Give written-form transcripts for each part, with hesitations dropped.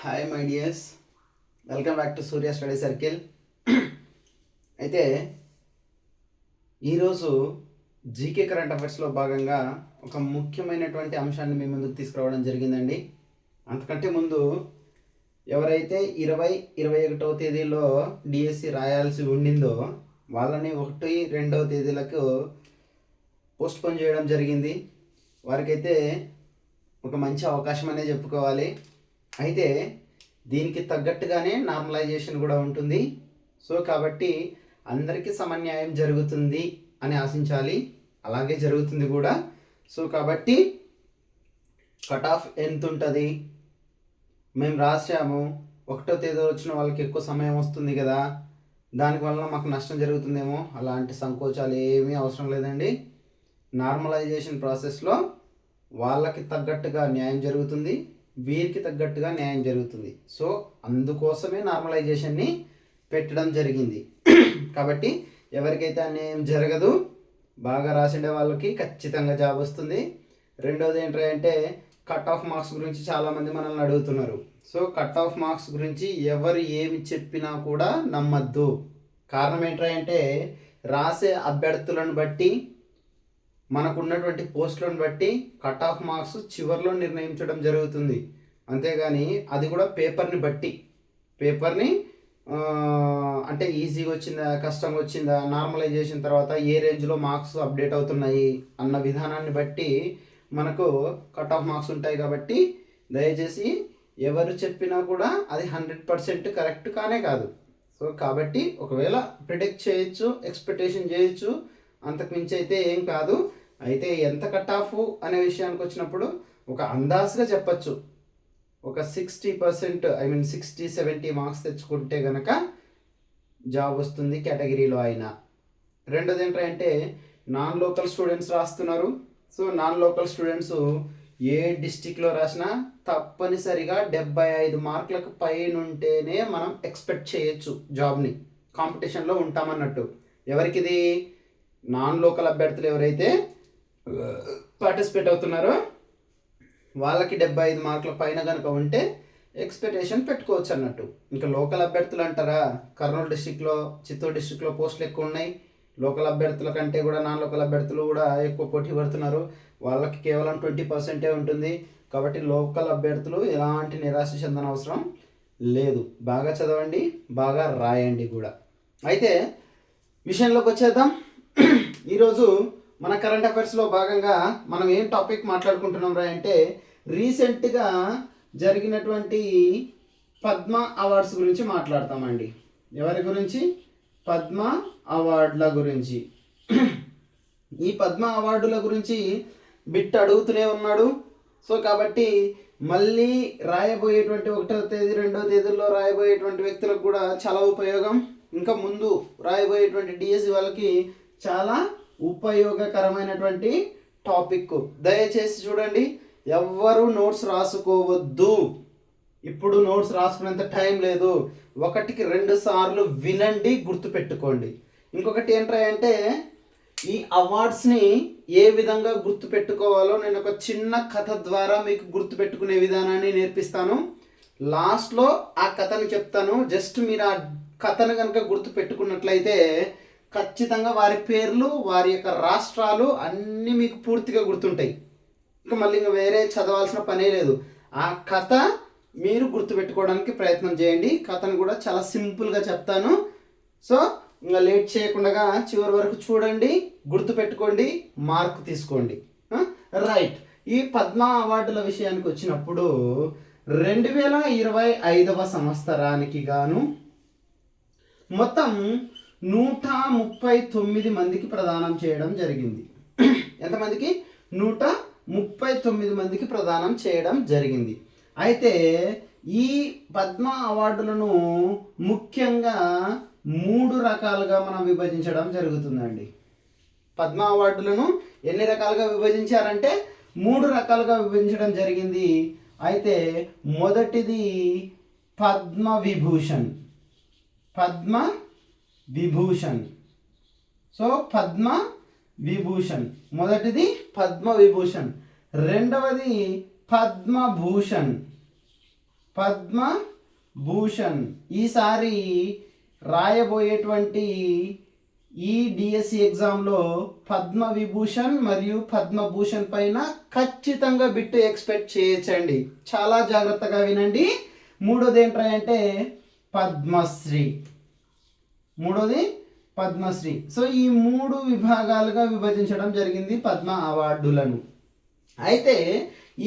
Hi my dears, welcome back to Surya study circle. అయితే ఈరోజు GK current అఫైర్స్లో భాగంగా ఒక ముఖ్యమైనటువంటి అంశాన్ని మీ ముందుకు తీసుకురావడం జరిగిందండి. అంతకంటే ముందు ఎవరైతే 20-21వ తేదీలో డిఎస్సి రాయాల్సి ఉండిందో వాళ్ళని 1-2వ తేదీలకు పోస్ట్పోన్ చేయడం జరిగింది. వారికైతే ఒక మంచి అవకాశం అనే చెప్పుకోవాలి. అయితే దీనికి తగ్గట్టుగానే నార్మలైజేషన్ కూడా ఉంటుంది. సో కాబట్టి అందరికీ సమన్యాయం జరుగుతుంది అని ఆశించాలి, అలాగే జరుగుతుంది కూడా. సో కాబట్టి కట్ ఆఫ్ ఎంత ఉంటుంది, మేము రాసాము 1వ తేదీ వచ్చిన వాళ్ళకి ఎక్కువ సమయం వస్తుంది కదా, దానివల్ల మాకు నష్టం జరుగుతుందేమో, అలాంటి సంకోచాలు ఏమీ అవసరం లేదండి. నార్మలైజేషన్ ప్రాసెస్లో వాళ్ళకి తగ్గట్టుగా న్యాయం జరుగుతుంది, వీరికి తగ్గట్టుగా న్యాయం జరుగుతుంది. సో అందుకోసమే నార్మలైజేషన్ని పెట్టడం జరిగింది. కాబట్టి ఎవరికైతే అన్యాయం జరగదు, బాగా రాసిండే వాళ్ళకి ఖచ్చితంగా జాబ్ వస్తుంది. రెండవది ఏంటంటే కట్ ఆఫ్ మార్క్స్ గురించి చాలామంది మనల్ని అడుగుతున్నారు. సో కట్ ఆఫ్ మార్క్స్ గురించి ఎవరు ఏమి చెప్పినా కూడా నమ్మద్దు. కారణం ఏంటంటే రాసే అభ్యర్థులను బట్టి, మనకున్నటువంటి పోస్టులను బట్టి కట్ ఆఫ్ మార్క్స్ చివరిలో నిర్ణయించడం జరుగుతుంది. అంతేగాని అది కూడా పేపర్ని బట్టి, పేపర్ని అంటే ఈజీగా వచ్చిందా, కష్టంగా వచ్చిందా, నార్మలైజేషన్ తర్వాత ఏ రేంజ్లో మార్క్స్ అప్డేట్ అవుతున్నాయి అన్న విధానాన్ని బట్టి మనకు కట్ ఆఫ్ మార్క్స్ ఉంటాయి. కాబట్టి దయచేసి ఎవరు చెప్పినా కూడా అది 100% కరెక్ట్ కానే కాదు. సో కాబట్టి ఒకవేళ ప్రిడిక్ట్ చేయొచ్చు, ఎక్స్పెక్టేషన్ చేయొచ్చు, అంతకుమించి అయితే ఏం కాదు. అయితే ఎంత కట్ ఆఫ్ అనే విషయానికి వచ్చినప్పుడు ఒక అందాజుగా చెప్పచ్చు, ఒక 60%, 60-70 మార్క్స్ తెచ్చుకుంటే కనుక జాబ్ వస్తుంది కేటగిరీలో అయినా. రెండోది ఏంటంటే నాన్ లోకల్ స్టూడెంట్స్ రాస్తున్నారు. సో నాన్ లోకల్ స్టూడెంట్స్ ఏ డిస్టిక్లో రాసినా తప్పనిసరిగా 75 మార్కులకు పైన ఉంటేనే మనం ఎక్స్పెక్ట్ చేయొచ్చు జాబ్ని, కాంపిటీషన్లో ఉంటామన్నట్టు. ఎవరికిది? నాన్ లోకల్ అభ్యర్థులు ఎవరైతే పార్టిసిపేట్ అవుతున్నారో వాళ్ళకి 75 మార్కుల పైన కనుక ఉంటే ఎక్స్పెక్టేషన్ పెట్టుకోవచ్చు అన్నట్టు. ఇంకా లోకల్ అభ్యర్థులు అంటారా, కర్నూలు డిస్టిక్లో, చిత్తూరు డిస్టిక్లో పోస్టులు ఎక్కువ ఉన్నాయి. లోకల్ అభ్యర్థుల కంటే కూడా నాన్ లోకల్ అభ్యర్థులు కూడా ఎక్కువ పోటీ పడుతున్నారు. వాళ్ళకి కేవలం 20% ఉంటుంది. కాబట్టి లోకల్ అభ్యర్థులు ఎలాంటి నిరాశ చెందన అవసరం లేదు. బాగా చదవండి, బాగా రాయండి కూడా. అయితే విషయంలోకి వచ్చేద్దాం. ఈరోజు మన కరెంట్ అఫైర్స్లో భాగంగా మనం ఏం టాపిక్ మాట్లాడుకుంటున్నాం రా అంటే రీసెంట్గా జరిగినటువంటి పద్మ అవార్డ్స్ గురించి మాట్లాడతామండి. ఎవరి గురించి? పద్మ అవార్డుల గురించి. ఈ పద్మ అవార్డుల గురించి బిట్ అడుగుతూనే ఉన్నాడు. సో కాబట్టి మళ్ళీ రాయబోయేటువంటి 1వ తేదీ 2వ తేదీల్లో రాయబోయేటువంటి వ్యక్తులకు కూడా చాలా ఉపయోగం. ఇంకా ముందు రాయబోయేటువంటి డిఎస్సి వాళ్ళకి చాలా ఉపయోగకరమైనటువంటి టాపిక్. దయచేసి చూడండి, ఎవ్వరూ నోట్స్ రాసుకోవద్దు. ఇప్పుడు నోట్స్ రాసుకునేంత టైం లేదు. 1-2 సార్లు వినండి, గుర్తుపెట్టుకోండి. ఇంకొకటి ఏంటంటే ఈ అవార్డ్స్ని ఏ విధంగా గుర్తుపెట్టుకోవాలో నేను ఒక చిన్న కథ ద్వారా మీకు గుర్తుపెట్టుకునే విధానాన్ని నేర్పిస్తాను. లాస్ట్లో ఆ కథను చెప్తాను. జస్ట్ మీరు ఆ కథను కనుక గుర్తుపెట్టుకున్నట్లయితే ఖచ్చితంగా వారి పేర్లు, వారి యొక్క రాష్ట్రాలు అన్నీ మీకు పూర్తిగా గుర్తుంటాయి. మళ్ళీ ఇంకా వేరే చదవాల్సిన పనే లేదు. ఆ కథ మీరు గుర్తుపెట్టుకోవడానికి ప్రయత్నం చేయండి. కథను కూడా చాలా సింపుల్గా చెప్తాను. సో ఇంకా లేట్ చేయకుండా చివరి వరకు చూడండి, గుర్తుపెట్టుకోండి, మార్క్ తీసుకోండి. రైట్. ఈ పద్మ అవార్డుల విషయానికి వచ్చినప్పుడు 2025వ సంవత్సరానికి గాను మొత్తం 139 మందికి ప్రదానం చేయడం జరిగింది. ఎంతమందికి? 139 మందికి ప్రదానం చేయడం జరిగింది. అయితే ఈ పద్మ అవార్డులను ముఖ్యంగా 3 రకాలుగా మనం విభజించడం జరుగుతుందండి. పద్మ అవార్డులను ఎన్ని రకాలుగా విభజించారంటే 3 రకాలుగా విభజించడం జరిగింది. అయితే మొదటిది పద్మ విభూషణ్. పద్మ విభూషణ్. సో పద్మ విభూషణ్ మొదటిది పద్మ విభూషణ్. రెండవది పద్మభూషణ్. పద్మభూషణ్. ఈసారి రాయబోయేటువంటి ఈ డిఎస్సి ఎగ్జామ్లో పద్మవిభూషణ్ మరియు పద్మభూషణ్ పైన ఖచ్చితంగా బిట్టు ఎక్స్పెక్ట్ చేయొచ్చండి. చాలా జాగ్రత్తగా వినండి. మూడోది ఏంటంటే పద్మశ్రీ. మూడోది పద్మశ్రీ. సో ఈ 3 విభాగాలుగా విభజించడం జరిగింది పద్మ అవార్డులను. అయితే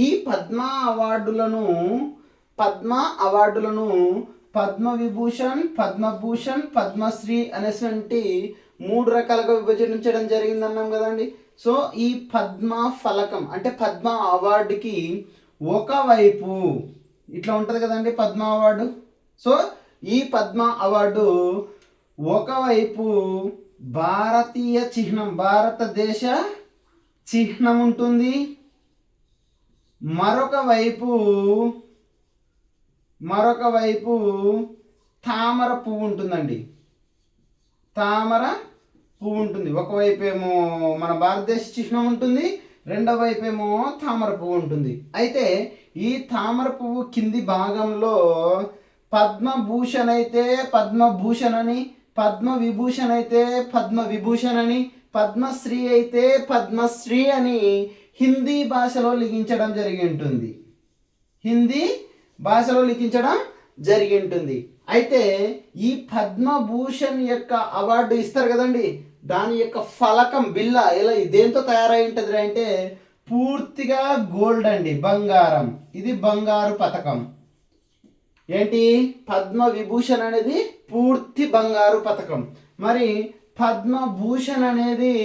ఈ పద్మ అవార్డులను పద్మవిభూషణ్, పద్మభూషణ్, పద్మశ్రీ అనేటువంటి 3 రకాలుగా విభజించడం జరిగింది అన్నాం కదండి. సో ఈ పద్మ ఫలకం అంటే పద్మ అవార్డుకి ఒకవైపు ఇట్లా ఉంటుంది కదండి పద్మ అవార్డు. సో ఈ పద్మ అవార్డు ఒకవైపు భారతీయ చిహ్నం, భారతదేశ చిహ్నం ఉంటుంది. మరొక వైపు తామర పువ్వు ఉంటుందండి. తామర పువ్వు ఉంటుంది. ఒకవైపు ఏమో మన భారతదేశ చిహ్నం ఉంటుంది, రెండవ వైపు ఏమో తామర పువ్వు ఉంటుంది. అయితే ఈ తామర పువ్వు కింది భాగంలో పద్మభూషణ్ అయితే పద్మభూషణ్ అని, పద్మవిభూషణ్ అయితే పద్మవిభూషణ్ అని, పద్మశ్రీ అయితే పద్మశ్రీ అని హిందీ భాషలో లిఖించడం జరిగి ఉంటుంది. అయితే ఈ పద్మభూషణ్ యొక్క అవార్డు ఇస్తారు కదండి, దాని యొక్క ఫలకం బిల్ల ఎలా దేంతో తయారై ఉంటుంది అంటే పూర్తిగా గోల్డ్ అండి, బంగారం. ఇది బంగారు పథకం. ఏంటి పద్మవిభూషణ్ అనేది పూర్తి బంగారు పథకం. మరి పద్మభూషణ్ అనేది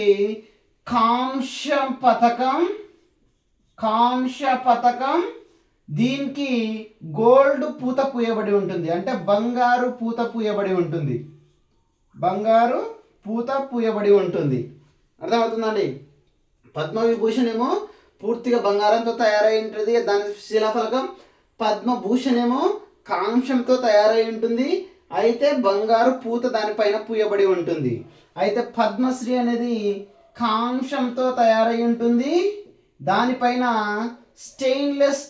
కాంస్య పథకం. దీనికి గోల్డ్ పూత పూయబడి ఉంటుంది, అంటే బంగారు పూత పూయబడి ఉంటుంది. అర్థమవుతుందండి. పద్మవిభూషణ్ ఏమో పూర్తిగా బంగారంతో తయారై ఉంటుంది, దాని శిలాఫలకం. పద్మభూషణ్ ఏమో కాంస్యంతో తయారై ఉంటుంది, అయితే బంగారు పూత దానిపైన పూయబడి ఉంటుంది. అయితే పద్మశ్రీ అనేది కాంస్యంతో తయారై ఉంటుంది, దానిపైన స్టెయిన్లెస్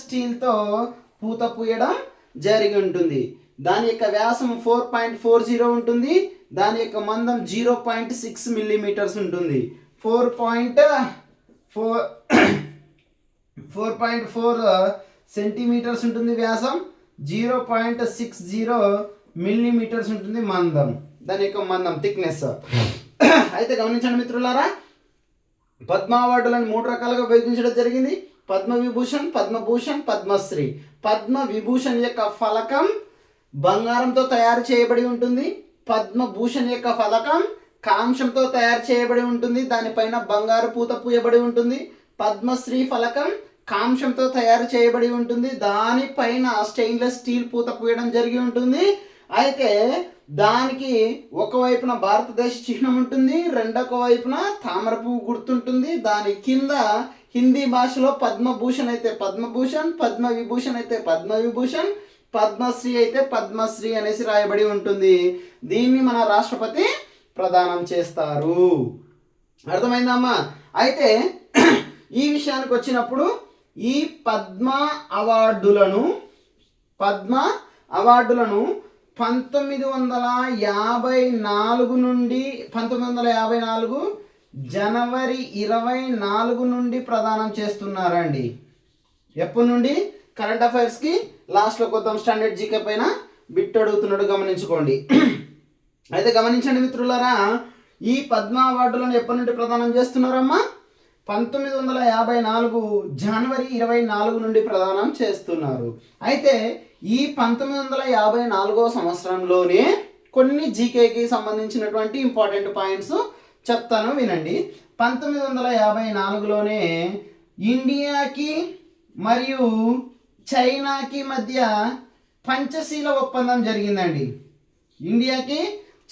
స్టీల్తో పూత పూయడం జరిగి ఉంటుంది. దాని యొక్క వ్యాసం 4.40 ఉంటుంది, దాని యొక్క మందం 0.6 మిల్లీమీటర్స్ ఉంటుంది. 4.4 సెంటీమీటర్స్ ఉంటుంది వ్యాసం, 0.60 మిల్లీమీటర్స్ ఉంటుంది మందం, దాని యొక్క మందం థిక్నెస్. అయితే గమనించండి మిత్రులారా, పద్మ అవార్డులను 3 రకాలుగా విభజించడం జరిగింది. పద్మవిభూషణ్, పద్మభూషణ్, పద్మశ్రీ. పద్మవిభూషణ్ యొక్క ఫలకం బంగారంతో తయారు చేయబడి ఉంటుంది, పద్మభూషణ్ యొక్క ఫలకం కాంస్యంతో తయారు చేయబడి ఉంటుంది, దానిపైన బంగారు పూత పూయబడి ఉంటుంది. పద్మశ్రీ ఫలకం కాంస్యంతో తయారు చేయబడి ఉంటుంది, దానిపైన స్టెయిన్లెస్ స్టీల్ పూత పూయడం జరిగి ఉంటుంది. అయితే దానికి ఒకవైపున భారతదేశ చిహ్నం ఉంటుంది, రెండొక వైపున తామర పువ్వు గుర్తుంటుంది. దాని కింద హిందీ భాషలో పద్మభూషణ్ అయితే పద్మభూషణ్, పద్మవిభూషణ్ అయితే పద్మవిభూషణ్, పద్మశ్రీ అయితే పద్మశ్రీ అనేసి రాయబడి ఉంటుంది. దీన్ని మన రాష్ట్రపతి ప్రదానం చేస్తారు. అర్థమైందమ్మా? అయితే ఈ విషయానికి వచ్చినప్పుడు ఈ పద్మ అవార్డులను 1954 నుండి 1954 జనవరి 24 నుండి ప్రదానం చేస్తున్నారండి. ఎప్పటి నుండి? కరెంట్ అఫైర్స్కి లాస్ట్లో కొద్దాం, స్టాండర్డ్ జీకే పైన బిట్ అడుగుతున్నాడు, గమనించుకోండి. అయితే గమనించండి మిత్రులారా, ఈ పద్మ అవార్డులను ఎప్పటి నుండి ప్రదానం చేస్తున్నారమ్మా? 1954 జనవరి 24 నుండి ప్రదానం చేస్తున్నారు. అయితే ఈ 1954 సంవత్సరంలోనే కొన్ని జీకేకి సంబంధించినటువంటి ఇంపార్టెంట్ పాయింట్స్ చెప్తాను, వినండి. 1954లోనే ఇండియాకి మరియు చైనాకి మధ్య పంచశీల ఒప్పందం జరిగిందండి. ఇండియాకి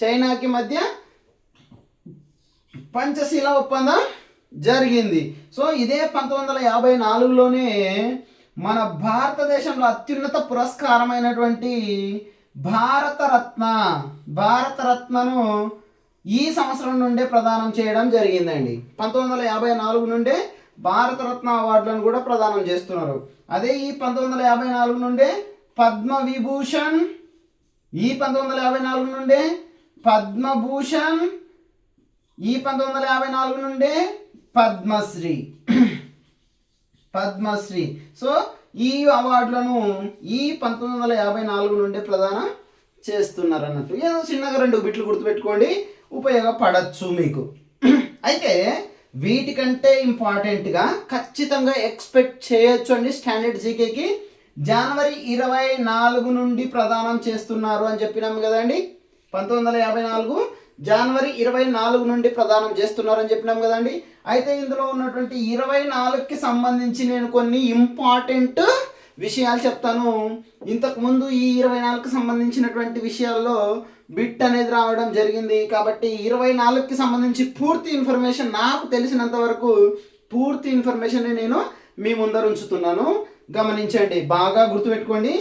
చైనాకి మధ్య పంచశీల ఒప్పందం జరిగింది. సో ఇదే 1954లోనే మన భారతదేశంలో అత్యున్నత పురస్కారమైనటువంటి భారతరత్నను ఈ సంవత్సరం నుండే ప్రదానం చేయడం జరిగిందండి. 1954 నుండే భారతరత్న అవార్డులను కూడా ప్రదానం చేస్తున్నారు. అదే ఈ 1954 నుండే పద్మవిభూషణ్, ఈ 1954 నుండే పద్మభూషణ్, ఈ 1954 నుండే పద్మశ్రీ. పద్మశ్రీ. సో ఈ అవార్డులను ఈ 1954 నుండి ప్రదానం చేస్తున్నారు అన్నట్టు. ఏదో చిన్నగా 2 బిట్లు గుర్తుపెట్టుకోండి, ఉపయోగపడచ్చు మీకు. అయితే వీటికంటే ఇంపార్టెంట్గా ఖచ్చితంగా ఎక్స్పెక్ట్ చేయొచ్చు అండి స్టాండర్డ్ జీకేకి జనవరి 24 నుండి ప్రదానం చేస్తున్నారు అని చెప్పినాము కదండి. 1954 జనవరి 24 నుండి ప్రదానం చేస్తున్నారని చెప్పినాం కదండి. అయితే ఇందులో ఉన్నటువంటి 24కి సంబంధించి నేను కొన్ని ఇంపార్టెంట్ విషయాలు చెప్తాను. ఇంతకుముందు ఈ 24కి సంబంధించినటువంటి విషయాల్లో బిట్ అనేది రావడం జరిగింది. కాబట్టి 24కి సంబంధించి పూర్తి ఇన్ఫర్మేషన్, నాకు తెలిసినంత వరకు పూర్తి ఇన్ఫర్మేషన్ నేను మీ ముందర ఉంచుతున్నాను. గమనించండి, బాగా గుర్తుపెట్టుకోండి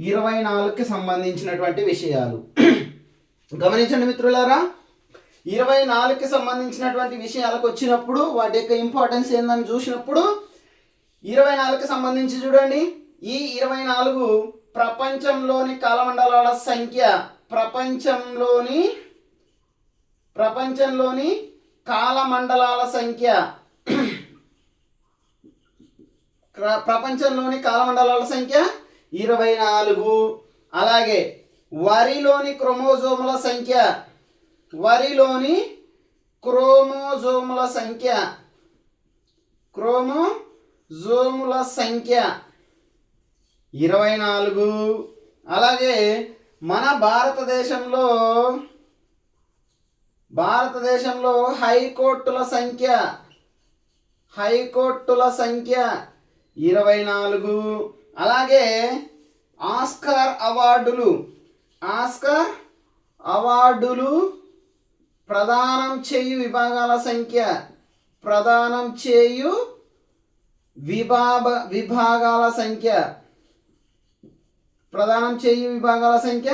24కి సంబంధించినటువంటి విషయాలు. గమనించండి మిత్రులారా, 24కి సంబంధించినటువంటి విషయాలకు వచ్చినప్పుడు వాటి యొక్క ఇంపార్టెన్స్ ఏందని చూసినప్పుడు 24కి సంబంధించి చూడండి. ఈ 24 ప్రపంచంలోని కాలమండలాల సంఖ్య, ప్రపంచంలోని కాలమండలాల సంఖ్య, ప్రపంచంలోని కాలమండలాల సంఖ్య 24. అలాగే వరిలోని క్రోమోజోముల సంఖ్య, వరిలోని క్రోమోజోముల సంఖ్య 24. అలాగే మన భారతదేశంలో హైకోర్టుల సంఖ్య 24. అలాగే ఆస్కార్ అవార్డులు ప్రదానం చేయు విభాగాల సంఖ్య, విభాగాల సంఖ్య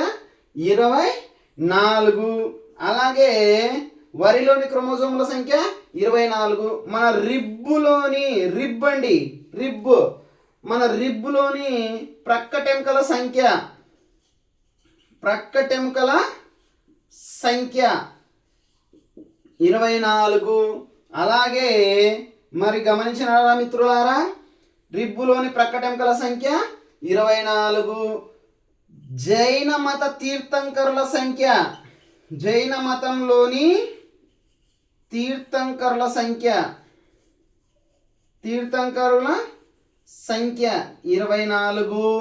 24. అలాగే వరిలోని క్రోమోజోముల సంఖ్య 24. మన మన రిబ్బులోని ప్రక్కటెముకల సంఖ్య 24. అలాగే మరి గమనించినారా మిత్రులారా, రిబ్బులోని ప్రక్కటెముకల సంఖ్య 24. జైన మత తీర్థంకరుల సంఖ్య, జైన మతంలోని తీర్థంకరుల సంఖ్య 24.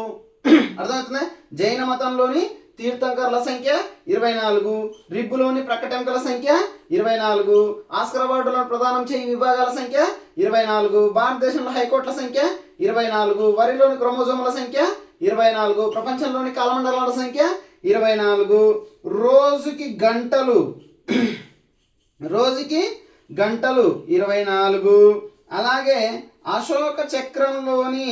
అర్థమవుతుందా? జైన మతంలోని తీర్థంకరుల సంఖ్య 24. రిబ్బులోని ప్రక్కటెముకల సంఖ్య 24. ఆస్కార్ అవార్డులను ప్రదానం చేయు విభాగాల సంఖ్య 24. భారతదేశంలో హైకోర్టుల సంఖ్య 24. వరిలోని క్రోమోజోముల సంఖ్య 24. ప్రపంచంలోని కాలమండలాల సంఖ్య 24. రోజుకి గంటలు 24. అలాగే అశోక చక్రంలోని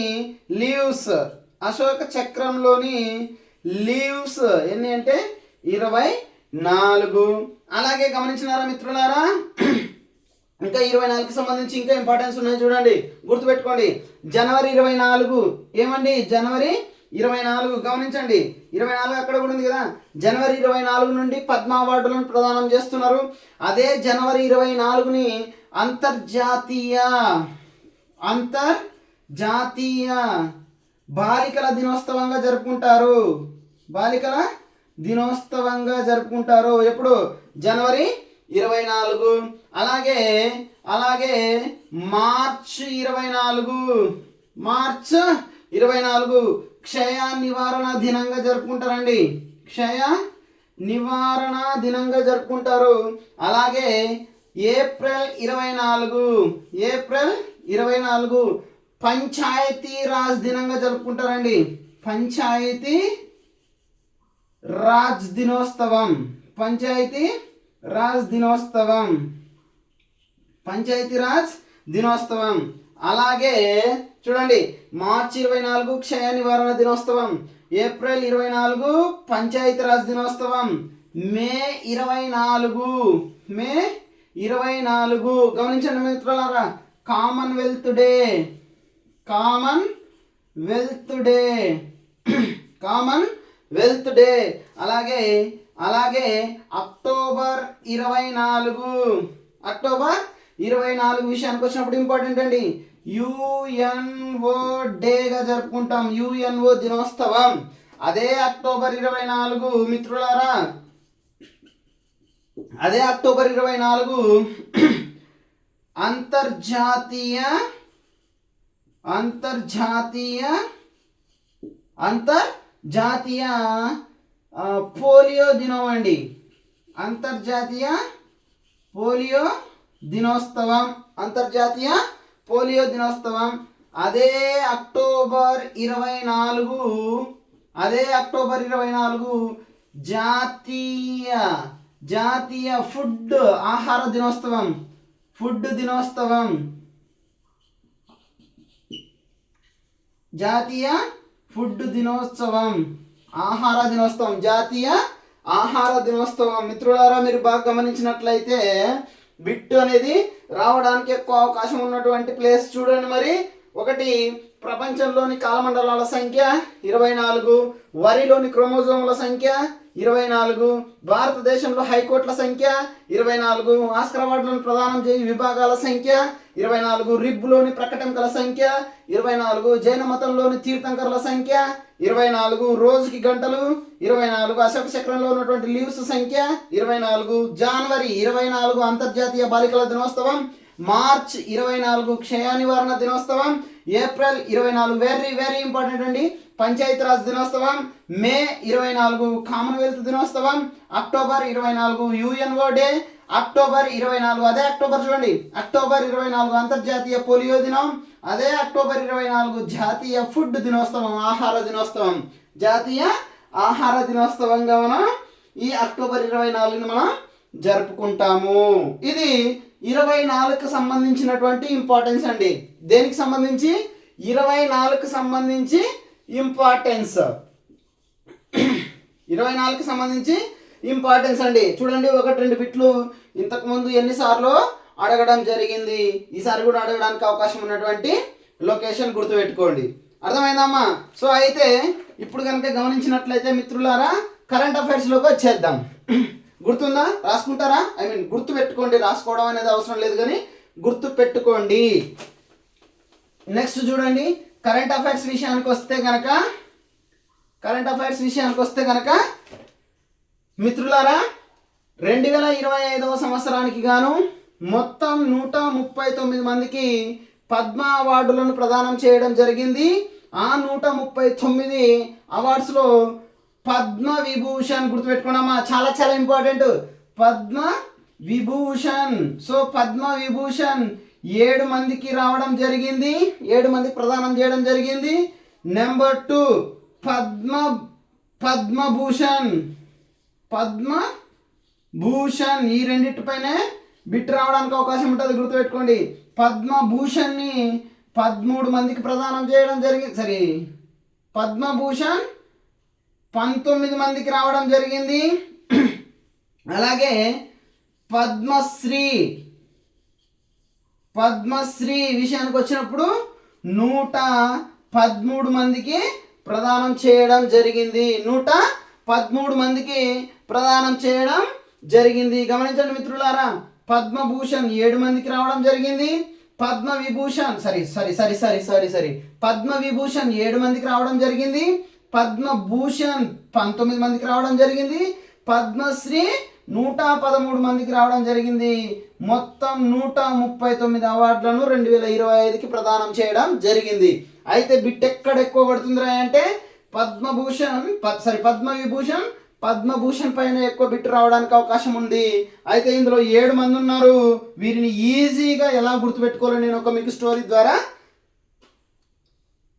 లీవ్స్ ఎన్ని అంటే 24. అలాగే గమనించినారా మిత్రులారా, ఇంకా 24కి సంబంధించి ఇంకా ఇంపార్టెన్స్ ఉన్నాయి చూడండి, గుర్తుపెట్టుకోండి. జనవరి 24 ఏమండి? జనవరి 24 గమనించండి. 24 అక్కడ కూడా ఉంది కదా. జనవరి 24 నుండి పద్మ అవార్డులను ప్రదానం చేస్తున్నారు. అదే జనవరి 24ని అంతర్జాతీయ బాలికల దినోత్సవంగా జరుపుకుంటారు. ఎప్పుడు? జనవరి 24. అలాగే మార్చ్ 24 క్షయ నివారణ దినంగా జరుపుకుంటారండి. క్షయ నివారణ దినంగా జరుపుకుంటారు. అలాగే ఏప్రిల్ 24 పంచాయతీ రాజ్ దినంగా జరుపుకుంటారండి. పంచాయతీ రాజ్ దినోత్సవం. అలాగే చూడండి, మార్చి 24 క్షయ నివారణ దినోత్సవం, ఏప్రిల్ 24 పంచాయతీ రాజ్ దినోత్సవం, మే 24 మే 24 గమనించండి మిత్రులారా, Commonwealth day Commonwealth day Commonwealth day. అలాగే అలాగే అక్టోబర్ 24 విషయానికి వచ్చినప్పుడు ఇంపార్టెంట్ అండి, యుఎన్ఓ డేగా జరుపుకుంటాం, యుఎన్ఓ దినోత్సవం. అదే అక్టోబర్ 24 మిత్రులారా, అదే అక్టోబర్ 24 అంతర్జాతీయ పోలియో దినం అండి, అంతర్జాతీయ పోలియో దినోత్సవం, అంతర్జాతీయ పోలియో దినోత్సవం. అదే అక్టోబర్ 24 జాతీయ ఫుడ్ ఆహార దినోత్సవం, జాతీయ ఫుడ్ దినోత్సవం, ఆహార దినోత్సవం, జాతీయ ఆహార దినోత్సవం. మిత్రులారా, మీరు బాగా గమనించినట్లయితే బిట్ అనేది రావడానికి ఎక్కువ అవకాశం ఉన్నటువంటి ప్లేస్ చూడండి. మరి ఒకటి, ప్రపంచంలోని కాలమండలాల సంఖ్య 24, వరిలోని క్రోమోజోముల సంఖ్య 24, భారతదేశంలో హైకోర్టుల సంఖ్య 24, ఆస్కర్ అవార్డులను ప్రదానం చేయ విభాగాల సంఖ్య 24, రిబ్బులోని ప్రకటనల సంఖ్య 24, జైన మతంలోని తీర్థంకరుల సంఖ్య 24, రోజుకి గంటలు 24, అశోక చక్రంలో ఉన్నటువంటి లీవ్స్ సంఖ్య 24, జనవరి 24 అంతర్జాతీయ బాలికల దినోత్సవం, మార్చ్ 24 క్షయ నివారణ దినోత్సవం, ఏప్రిల్ 24 వెరీ వెరీ ఇంపార్టెంట్ అండి పంచాయతీరాజ్ దినోత్సవం, మే 24 కామన్వెల్త్ దినోత్సవం, అక్టోబర్ 24 యుఎన్ఓ డే, అక్టోబర్ 24 అదే అక్టోబర్ చూడండి, అక్టోబర్ 24 అంతర్జాతీయ పోలియో దినం, అదే అక్టోబర్ 24 జాతీయ ఫుడ్ దినోత్సవం, ఆహార దినోత్సవం, జాతీయ ఆహార దినోత్సవంగా మనం ఈ అక్టోబర్ 24ని మనం జరుపుకుంటాము. ఇది 24కి సంబంధించినటువంటి ఇంపార్టెన్స్ అండి. దేనికి సంబంధించి? 24కి సంబంధించి ఇంపార్టెన్స్, 24కి సంబంధించి ఇంపార్టెన్స్ అండి. చూడండి, 1-2 బిట్లు ఇంతకుముందు ఎన్నిసార్లు అడగడం జరిగింది, ఈసారి కూడా అడగడానికి అవకాశం ఉన్నటువంటి లొకేషన్ గుర్తుపెట్టుకోండి. అర్థమైందమ్మా? సో అయితే ఇప్పుడు కనుక గమనించినట్లయితే మిత్రులారా, కరెంట్ అఫైర్స్లోకి వచ్చేద్దాం. గుర్తుందా? రాసుకుంటారా? గుర్తు పెట్టుకోండి, రాసుకోవడం అనేది అవసరం లేదు కానీ గుర్తు పెట్టుకోండి. నెక్స్ట్ చూడండి, కరెంట్ అఫైర్స్ విషయానికి వస్తే కనుక మిత్రులారా, 2025వ సంవత్సరానికి గాను మొత్తం 139 మందికి పద్మ అవార్డులను ప్రదానం చేయడం జరిగింది. ఆ 139 అవార్డ్స్లో పద్మ విభూషణ్ గుర్తుపెట్టుకున్నామా, చాలా చాలా ఇంపార్టెంట్, పద్మ విభూషణ్. సో పద్మ విభూషణ్ 7 మందికి రావడం జరిగింది, 7 మందికి ప్రదానం చేయడం జరిగింది. నెంబర్ 2 పద్మభూషణ్, ఈ రెండింటిపైనే బిట్ రావడానికి అవకాశం ఉంటుంది, గుర్తుపెట్టుకోండి. పద్మభూషణ్ని 13 మందికి ప్రదానం చేయడం జరిగింది. పద్మభూషణ్ 19 మందికి రావడం జరిగింది. అలాగే పద్మశ్రీ విషయానికి వచ్చినప్పుడు 113 మందికి ప్రదానం చేయడం జరిగింది, 113 మందికి ప్రదానం చేయడం జరిగింది. గమనించండి మిత్రులారా, పద్మభూషణ్ 7 మందికి రావడం జరిగింది, పద్మవిభూషణ్ పద్మవిభూషణ్ 7 మందికి రావడం జరిగింది, పద్మభూషణ్ 19 మందికి రావడం జరిగింది, పద్మశ్రీ 113 మందికి రావడం జరిగింది. మొత్తం 139 అవార్డులను 2025కి ప్రదానం చేయడం జరిగింది. అయితే బిట్ ఎక్కడ ఎక్కువ పడుతుందిరా అంటే పద్మవిభూషణ్ పైన ఎక్కువ బిట్ రావడానికి అవకాశం ఉంది. అయితే ఇందులో 7 మంది ఉన్నారు. వీరిని ఈజీగా ఎలా గుర్తుపెట్టుకోవాలో నేను ఒక మీకు స్టోరీ ద్వారా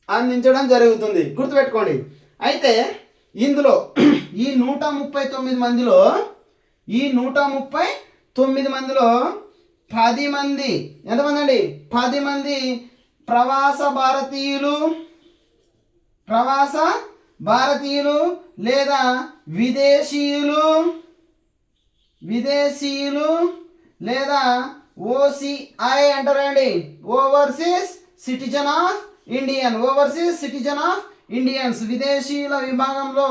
అందించడం జరుగుతుంది, గుర్తుపెట్టుకోండి. అయితే ఇందులో ఈ 139 మందిలో 10 మంది ఎంతమంది అండి? 10 మంది ప్రవాస భారతీయులు లేదా విదేశీయులు విదేశీయులు లేదా ఓసిఐ అంటారండి, overseas citizen of Indian, overseas citizen of Indians విదేశీయుల విభాగంలో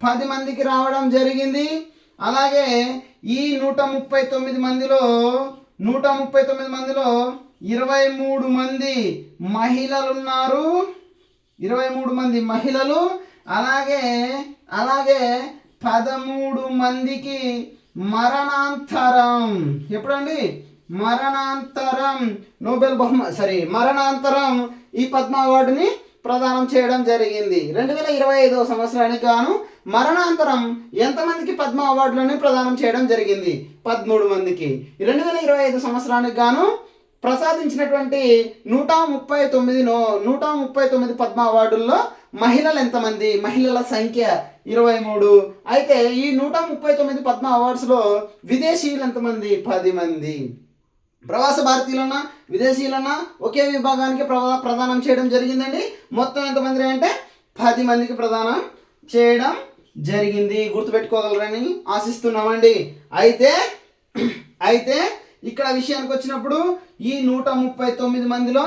10 మందికి రావడం జరిగింది. అలాగే ఈ 139 మందిలో 23 మంది మహిళలు ఉన్నారు, 23 మంది మహిళలు. అలాగే 13 మందికి మరణాంతరం, ఎప్పుడండి మరణాంతరం మరణాంతరం ఈ పద్మ అవార్డుని ప్రదానం చేయడం జరిగింది. 2025 సంవత్సరానికి గాను మరణాంతరం ఎంతమందికి పద్మ అవార్డులను ప్రదానం చేయడం జరిగింది? 13 మందికి. 2025 సంవత్సరానికి గాను ప్రసాదించినటువంటి 139 పద్మ అవార్డుల్లో మహిళలు ఎంతమంది? మహిళల సంఖ్య 23. అయితే ఈ 139 పద్మ అవార్డ్స్లో విదేశీయులు ఎంతమంది? 10 మంది. ప్రవాస భారతీయులన్నా విదేశీయులన్నా ఒకే విభాగానికి ప్రదానం చేయడం జరిగిందండి. మొత్తం ఎంతమంది అంటే 10 మందికి ప్రదానం చేయడం జరిగింది. గుర్తుపెట్టుకోగలరని ఆశిస్తున్నామండి. అయితే ఇక్కడ విషయానికి వచ్చినప్పుడు ఈ 139 మందిలో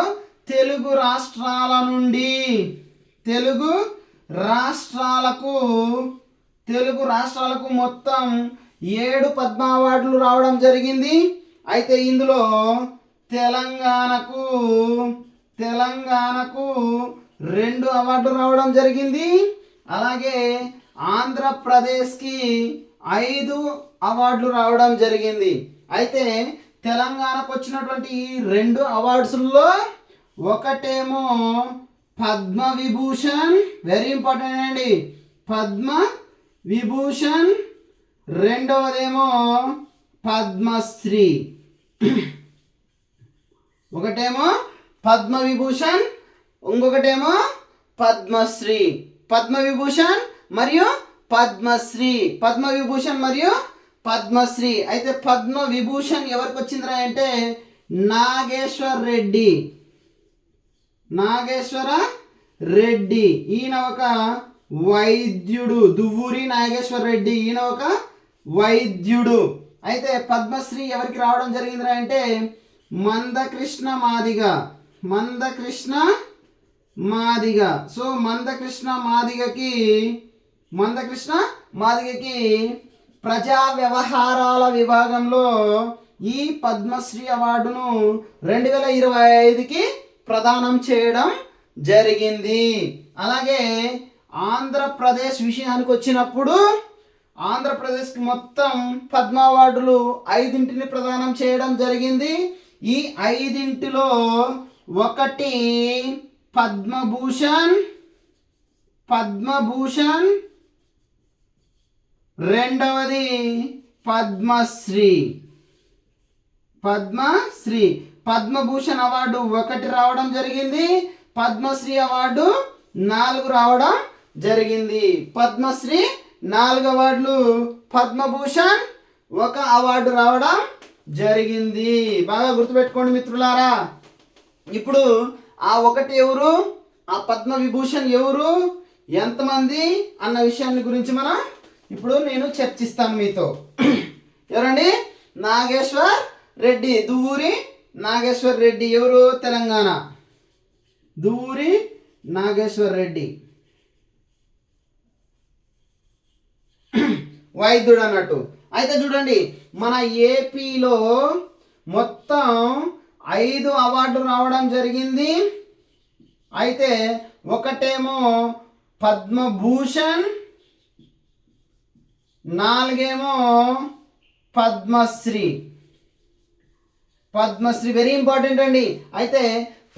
తెలుగు రాష్ట్రాలకు మొత్తం 7 పద్మ అవార్డులు రావడం జరిగింది. అయితే ఇందులో తెలంగాణకు 2 అవార్డులు రావడం జరిగింది. అలాగే ఆంధ్రప్రదేశ్కి 5 అవార్డులు రావడం జరిగింది. అయితే తెలంగాణకు వచ్చినటువంటి ఈ 2 అవార్డ్స్లో ఒకటేమో పద్మవిభూషణ్, వెరీ ఇంపార్టెంట్ అండి, పద్మవిభూషణ్. రెండవదేమో పద్మశ్రీ. ఒకటేమో పద్మవిభూషణ్, ఇంకొకటేమో పద్మశ్రీ. పద్మవిభూషణ్ మరియు పద్మశ్రీ. అయితే పద్మవిభూషణ్ ఎవరికి వచ్చిందిరా అంటే నాగేశ్వర రెడ్డి. ఈయన ఒక వైద్యుడు, దువ్వూరి నాగేశ్వర రెడ్డి, ఈయన ఒక వైద్యుడు. అయితే పద్మశ్రీ ఎవరికి రావడం జరిగిందిరా అంటే మందకృష్ణ మాదిగ. సో మందకృష్ణ మాదిగకి ప్రజా వ్యవహారాల విభాగంలో ఈ పద్మశ్రీ అవార్డును 2025కి ప్రదానం చేయడం జరిగింది. అలాగే ఆంధ్రప్రదేశ్ విషయానికి వచ్చినప్పుడు ఆంధ్రప్రదేశ్కి మొత్తం పద్మ అవార్డులు 5 ప్రదానం చేయడం జరిగింది. ఈ 5లో ఒకటి పద్మభూషణ్, రెండవది పద్మశ్రీ. పద్మభూషణ్ అవార్డు 1 రావడం జరిగింది, పద్మశ్రీ అవార్డు 4 రావడం జరిగింది. పద్మశ్రీ 4 అవార్డులు, పద్మభూషణ్ 1 అవార్డు రావడం జరిగింది. బాగా గుర్తుపెట్టుకోండి మిత్రులారా. ఇప్పుడు ఆ 1 ఎవరు, ఆ పద్మవిభూషణ్ ఎవరు, ఎంతమంది అన్న విషయాన్ని గురించి మనం ఇప్పుడు నేను చర్చిస్తాను మీతో. ఎవరండి? నాగేశ్వర్ రెడ్డి, దువ్వూరి నాగేశ్వర్ రెడ్డి. ఎవరు? తెలంగాణ. దువ్వూరి నాగేశ్వర్ రెడ్డి వైద్యుడు అన్నట్టు. అయితే చూడండి, మన ఏపీలో మొత్తం 5 అవార్డులు రావడం జరిగింది. అయితే ఒకటేమో పద్మభూషణ్, 4 పద్మశ్రీ. వెరీ ఇంపార్టెంట్ అండి. అయితే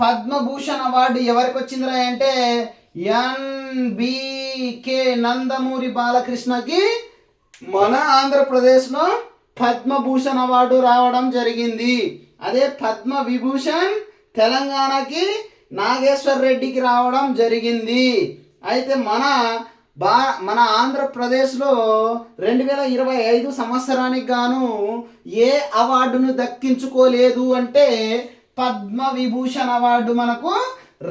పద్మభూషణ్ అవార్డు ఎవరికి వచ్చిందిరా అంటే NBK నందమూరి బాలకృష్ణకి మన ఆంధ్రప్రదేశ్లో పద్మభూషణ్ అవార్డు రావడం జరిగింది. అదే పద్మవిభూషణ్ తెలంగాణకి నాగేశ్వర్ రెడ్డికి రావడం జరిగింది. అయితే మన ఆంధ్రప్రదేశ్లో 2025 సంవత్సరానికి గాను ఏ అవార్డును దక్కించుకోలేదు అంటే పద్మవిభూషణ్ అవార్డు మనకు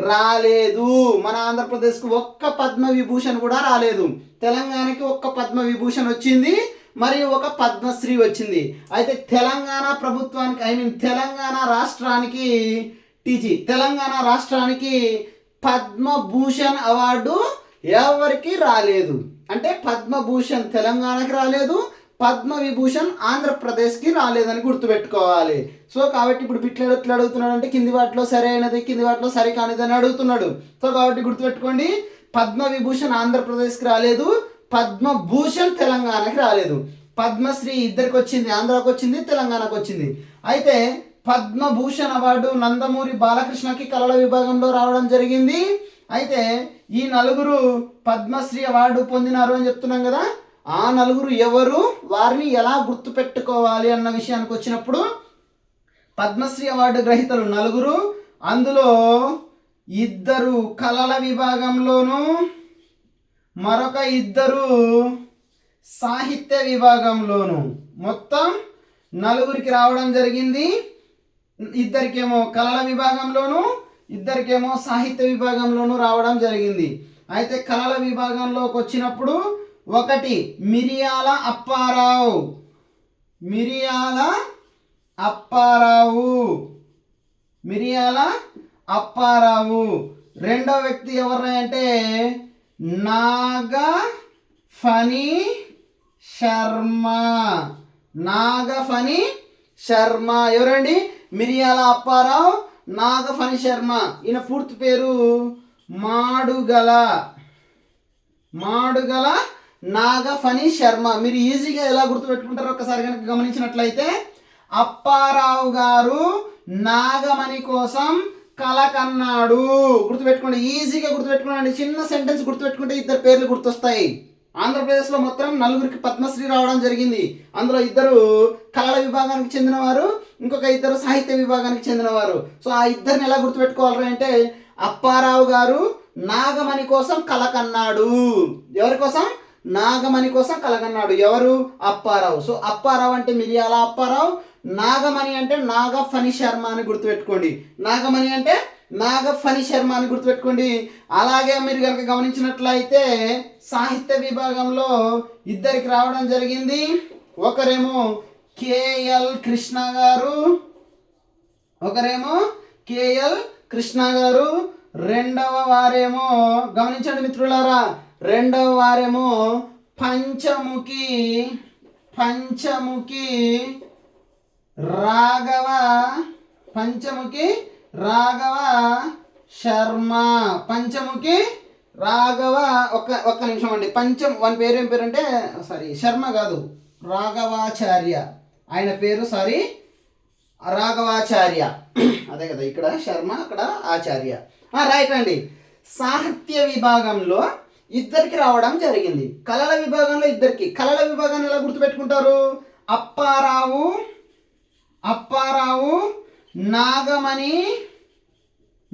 రాలేదు. మన ఆంధ్రప్రదేశ్కు ఒక్క పద్మవిభూషణ్ కూడా రాలేదు. తెలంగాణకి ఒక్క పద్మవిభూషణ్ వచ్చింది, మరియు ఒక పద్మశ్రీ వచ్చింది. అయితే తెలంగాణ ప్రభుత్వానికి తెలంగాణ రాష్ట్రానికి తెలంగాణ రాష్ట్రానికి పద్మభూషణ్ అవార్డు ఎవరికి రాలేదు. అంటే పద్మభూషణ్ తెలంగాణకి రాలేదు, పద్మవిభూషణ్ ఆంధ్రప్రదేశ్కి రాలేదని గుర్తుపెట్టుకోవాలి. సో కాబట్టి ఇప్పుడు బిట్లు ఎట్లా అడుగుతున్నాడు అంటే కింది వాటిలో సరైనది, కింది వాటిలో సరి కానిది అని అడుగుతున్నాడు. సో కాబట్టి గుర్తుపెట్టుకోండి, పద్మవిభూషణ్ ఆంధ్రప్రదేశ్కి రాలేదు, పద్మభూషణ్ తెలంగాణకి రాలేదు. పద్మశ్రీ ఇద్దరికి వచ్చింది, ఆంధ్రాకి వచ్చింది, తెలంగాణకు వచ్చింది. అయితే పద్మభూషణ్ అవార్డు నందమూరి బాలకృష్ణకి కళల విభాగంలో రావడం జరిగింది. అయితే ఈ నలుగురు పద్మశ్రీ అవార్డు పొందినారు అని చెప్తున్నాం కదా, ఆ నలుగురు ఎవరు, వారిని ఎలా గుర్తుపెట్టుకోవాలి అన్న విషయానికి వచ్చినప్పుడు పద్మశ్రీ అవార్డు గ్రహీతలు నలుగురు, అందులో ఇద్దరు కళల విభాగంలోనూ మరొక ఇద్దరు సాహిత్య విభాగంలోనూ, మొత్తం నలుగురికి రావడం జరిగింది. ఇద్దరికేమో కళల విభాగంలోనూ, ఇద్దరికేమో సాహిత్య విభాగంలోనూ రావడం జరిగింది. అయితే కళల విభాగంలోకి వచ్చినప్పుడు ఒకటి మిరియాల అప్పారావు. రెండో వ్యక్తి ఎవరు అంటే నాగఫణి శర్మ. ఎవరండి? మిరియాల అప్పారావు, నాగఫణి శర్మ. ఈయన పూర్తి పేరు మాడుగల నాగఫణి శర్మ. మీరు ఈజీగా ఎలా గుర్తుపెట్టుకుంటారో ఒకసారి కనుక గమనించినట్లయితే, అప్పారావు గారు నాగమణి కోసం కల కన్నాడు. గుర్తుపెట్టుకోండి, ఈజీగా గుర్తుపెట్టుకోండి. చిన్న సెంటెన్స్ గుర్తుపెట్టుకుంటే ఇద్దరు పేర్లు గుర్తొస్తాయి. ఆంధ్రప్రదేశ్లో మొత్తం నలుగురికి పద్మశ్రీ రావడం జరిగింది. అందులో ఇద్దరు కళల విభాగానికి చెందినవారు, ఇంకొక ఇద్దరు సాహిత్య విభాగానికి చెందినవారు. సో ఆ ఇద్దరిని ఎలా గుర్తుపెట్టుకోవాలి అంటే, అప్పారావు గారు నాగమణి కోసం కల కన్నాడు. ఎవరి కోసం? నాగమణి కోసం కలగన్నాడు. ఎవరు? అప్పారావు. సో అప్పారావు అంటే మిరియాల అప్పారావు, నాగమణి అంటే నాగఫణి శర్మ అని గుర్తుపెట్టుకోండి. నాగమణి అంటే నాగఫణి శర్మ అని గుర్తుపెట్టుకోండి. అలాగే మీరు కనుక గమనించినట్లయితే సాహిత్య విభాగంలో ఇద్దరికి రావడం జరిగింది. ఒకరేమో కేఎల్ కృష్ణ గారు, రెండవ వారేమో గమనించండి మిత్రులారా, రెండవ వారేమో పంచముఖి రాఘవ శర్మ. ఒక్క నిమిషం అండి. వాని పేరు ఏం పేరు అంటే శర్మ కాదు, రాఘవాచార్య. ఆయన పేరు రాఘవాచార్య. అదే కదా, ఇక్కడ శర్మ, అక్కడ ఆచార్య. రైట్ అండి. సాహిత్య విభాగంలో ఇద్దరికి రావడం జరిగింది. కళల విభాగంలో ఇద్దరికి. కళల విభాగాన్ని ఎలా గుర్తుపెట్టుకుంటారు? అప్పారావు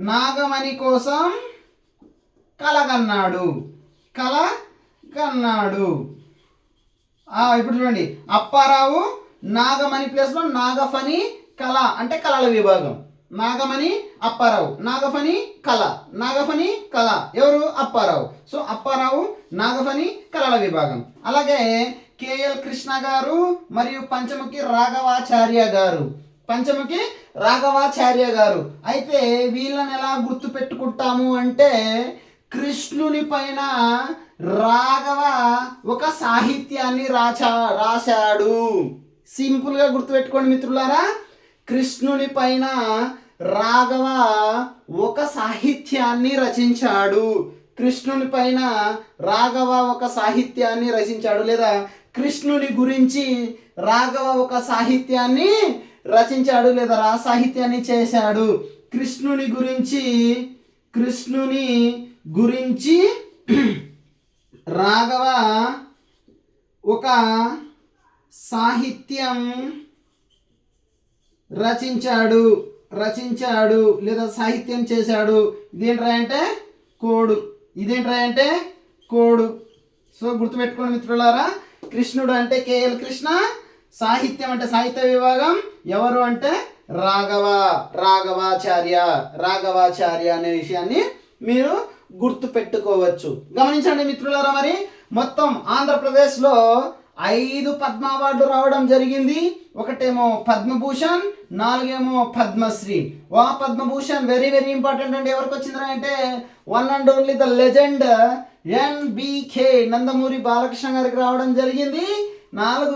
నాగమణి కోసం కలగన్నాడు. ఇప్పుడు చూడండి, అప్పారావు నాగమణి ప్లేస్లో నాగఫణి కళ అంటే కళల విభాగం. నాగమణి అప్పారావు, నాగఫణి కళ. ఎవరు? అప్పారావు. సో అప్పారావు నాగఫణి కళల విభాగం. అలాగే కేఎల్ కృష్ణ గారు మరియు పంచముఖి రాఘవాచార్య గారు. అయితే వీళ్ళని ఎలా గుర్తు పెట్టుకుంటాము అంటే, కృష్ణుని పైన రాఘవ ఒక సాహిత్యాన్ని రాశాడు. సింపుల్గా గుర్తుపెట్టుకోండి మిత్రులారా, కృష్ణుని పైన రాఘవ ఒక సాహిత్యాన్ని రచించాడు. లేదా కృష్ణుని గురించి రాఘవ ఒక సాహిత్యాన్ని రచించాడు లేదా సాహిత్యాన్ని చేశాడు. కృష్ణుని గురించి రాఘవ ఒక సాహిత్యం రచించాడు లేదా సాహిత్యం చేశాడు. ఇదేంట్రా అంటే కోడు. సో గుర్తుపెట్టుకోండి మిత్రులారా, కృష్ణుడు అంటే కేఎల్ కృష్ణ, సాహిత్యం అంటే సాహిత్య విభాగం, ఎవరు అంటే రాఘవాచార్య అనే విషయాన్ని మీరు గుర్తు పెట్టుకోవచ్చు. గమనించండి మిత్రులారా, మరి మొత్తం ఆంధ్రప్రదేశ్లో 5 పద్మ అవార్డు రావడం జరిగింది. ఒకటేమో పద్మభూషణ్, 4 ఏమో Padma Shri. Padma Bhushan very very important అండి. ఎవరికి వచ్చింది అంటే one and only the legend NBK Nandamuri Balakrishna గారికి రావడం జరిగింది. 4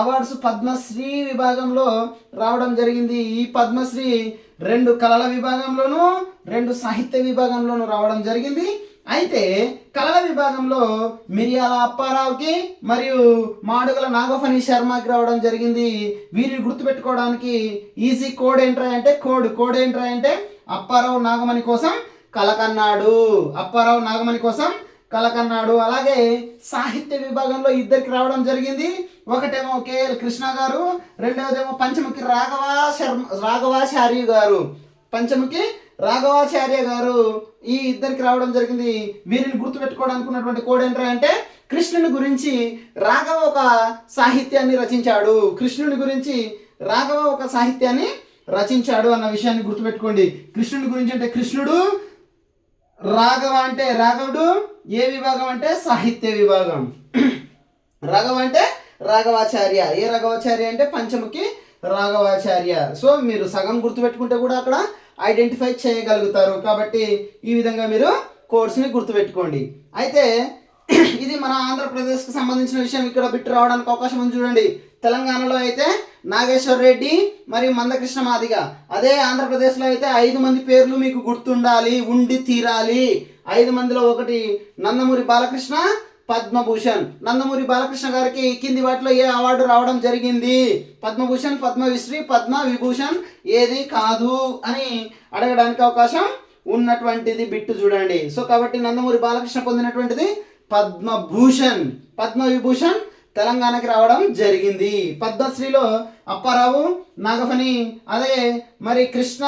అవార్డ్స్ పద్మశ్రీ విభాగంలో రావడం జరిగింది. ఈ పద్మశ్రీ 2 కళల విభాగంలోనూ 2 సాహిత్య విభాగంలోనూ రావడం జరిగింది. అయితే కళల విభాగంలో మిరియాల అప్పారావుకి మరియు మాడుగుల నాగఫణి శర్మకి రావడం జరిగింది. వీరిని గుర్తుపెట్టుకోవడానికి ఈజీ కోడ్ ఏంట్రా అంటే కోడ్ ఏంట్రా అంటే అప్పారావు నాగమణి కోసం కలకన్నాడు. అప్పారావు నాగమణి కోసం కలకన్నాడు. అలాగే సాహిత్య విభాగంలో 2కి రావడం జరిగింది. ఒకటేమో కేఎల్ కృష్ణ గారు, రెండవదేమో పంచముఖి రాఘవాచార్య గారు. పంచముఖి రాఘవాచార్య గారు ఈ 2కి రావడం జరిగింది. వీరిని గుర్తుపెట్టుకోవడానికి ఉన్నటువంటి కోడ్ ఏంటంటే అంటే కృష్ణుని గురించి రాఘవ ఒక సాహిత్యాన్ని రచించాడు. కృష్ణుని గురించి రాఘవ ఒక సాహిత్యాన్ని రచించాడు అన్న విషయాన్ని గుర్తుపెట్టుకోండి. కృష్ణుని గురించి అంటే కృష్ణుడు, రాఘవ అంటే రాఘవుడు, ఏ విభాగం అంటే సాహిత్య విభాగం. రాఘవ అంటే రాఘవాచార్య. ఏ రాఘవాచార్య అంటే పంచముఖి రాఘవాచార్య. సో మీరు సగం గుర్తుపెట్టుకుంటే కూడా అక్కడ ఐడెంటిఫై చేయగలుగుతారు. కాబట్టి ఈ విధంగా మీరు కోర్స్ని గుర్తుపెట్టుకోండి. అయితే ఇది మన ఆంధ్రప్రదేశ్కి సంబంధించిన విషయం. ఇక్కడ బిట్టు రావడానికి అవకాశం ఉంది చూడండి. తెలంగాణలో అయితే నాగేశ్వర్ రెడ్డి మరియు మందకృష్ణ మాదిగ. అదే ఆంధ్రప్రదేశ్లో అయితే 5 మంది పేర్లు మీకు గుర్తుండాలి, ఉండి తీరాలి. 5 మందిలో ఒకటి నందమూరి బాలకృష్ణ, పద్మభూషణ్. నందమూరి బాలకృష్ణ గారికి కింది వాటిలో ఏ అవార్డు రావడం జరిగింది? పద్మభూషణ్, పద్మవిశ్రీ, పద్మ విభూషణ్ ఏది కాదు అని అడగడానికి అవకాశం ఉన్నటువంటిది బిట్టు చూడండి. సో కాబట్టి నందమూరి బాలకృష్ణ పొందినటువంటిది పద్మభూషణ్. పద్మవిభూషణ్ తెలంగాణకి రావడం జరిగింది. పద్మశ్రీలో అప్పారావు, నాగఫణి, అదే మరి కృష్ణ,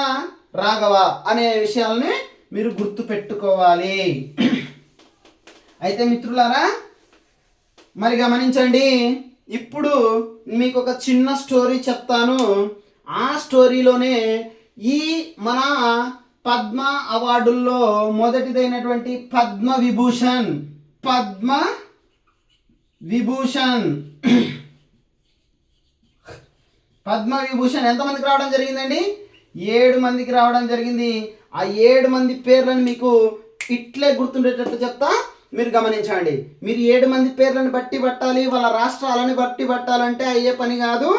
రాఘవ అనే విషయాలని మీరు గుర్తు పెట్టుకోవాలి. అయితే మిత్రులారా మరి గమనించండి. ఇప్పుడు మీకు ఒక చిన్న స్టోరీ చెప్తాను. ఆ స్టోరీలోనే ఈ మన పద్మ అవార్డుల్లో మొదటిదైనటువంటి పద్మవిభూషణ్ పద్మవిభూషణ్ ఎంతమందికి రావడం జరిగిందండి? 7 మందికి రావడం జరిగింది. ఆ 7 మంది పేర్లను మీకు ఇట్లే గుర్తుండేటట్టు చెప్తా, మీరు గమనించండి. మీరు 7 మంది పేర్లను బట్టి పట్టాలి, వాళ్ళ రాష్ట్రాలను బట్టి పట్టాలంటే అయ్యే పని కాదు.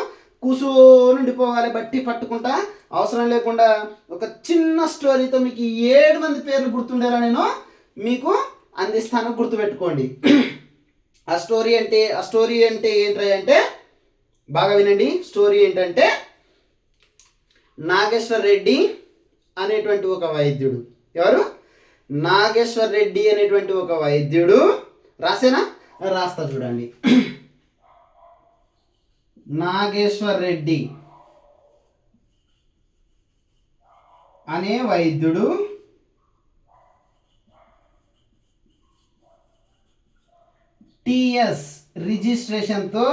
కూర్చోనుండిపోవాలి బట్టి పట్టుకుంటా. అవసరం లేకుండా ఒక చిన్న స్టోరీతో మీకు 7 మంది పేర్లు గుర్తుండేలా నేను మీకు అందిస్తాను, గుర్తుపెట్టుకోండి. ఆ స్టోరీ అంటే ఏంటంటే బాగా వినండి. స్టోరీ ఏంటంటే నాగేశ్వర్ రెడ్డి అనేటువంటి ఒక వైద్యుడు. ఎవరు? నాగేశ్వర్ రెడ్డి అనేటువంటి ఒక వైద్యుడు. రాస్తా చూడండి. నాగేశ్వర్ రెడ్డి అనే వైద్యుడు టిఎస్ రిజిస్ట్రేషన్తో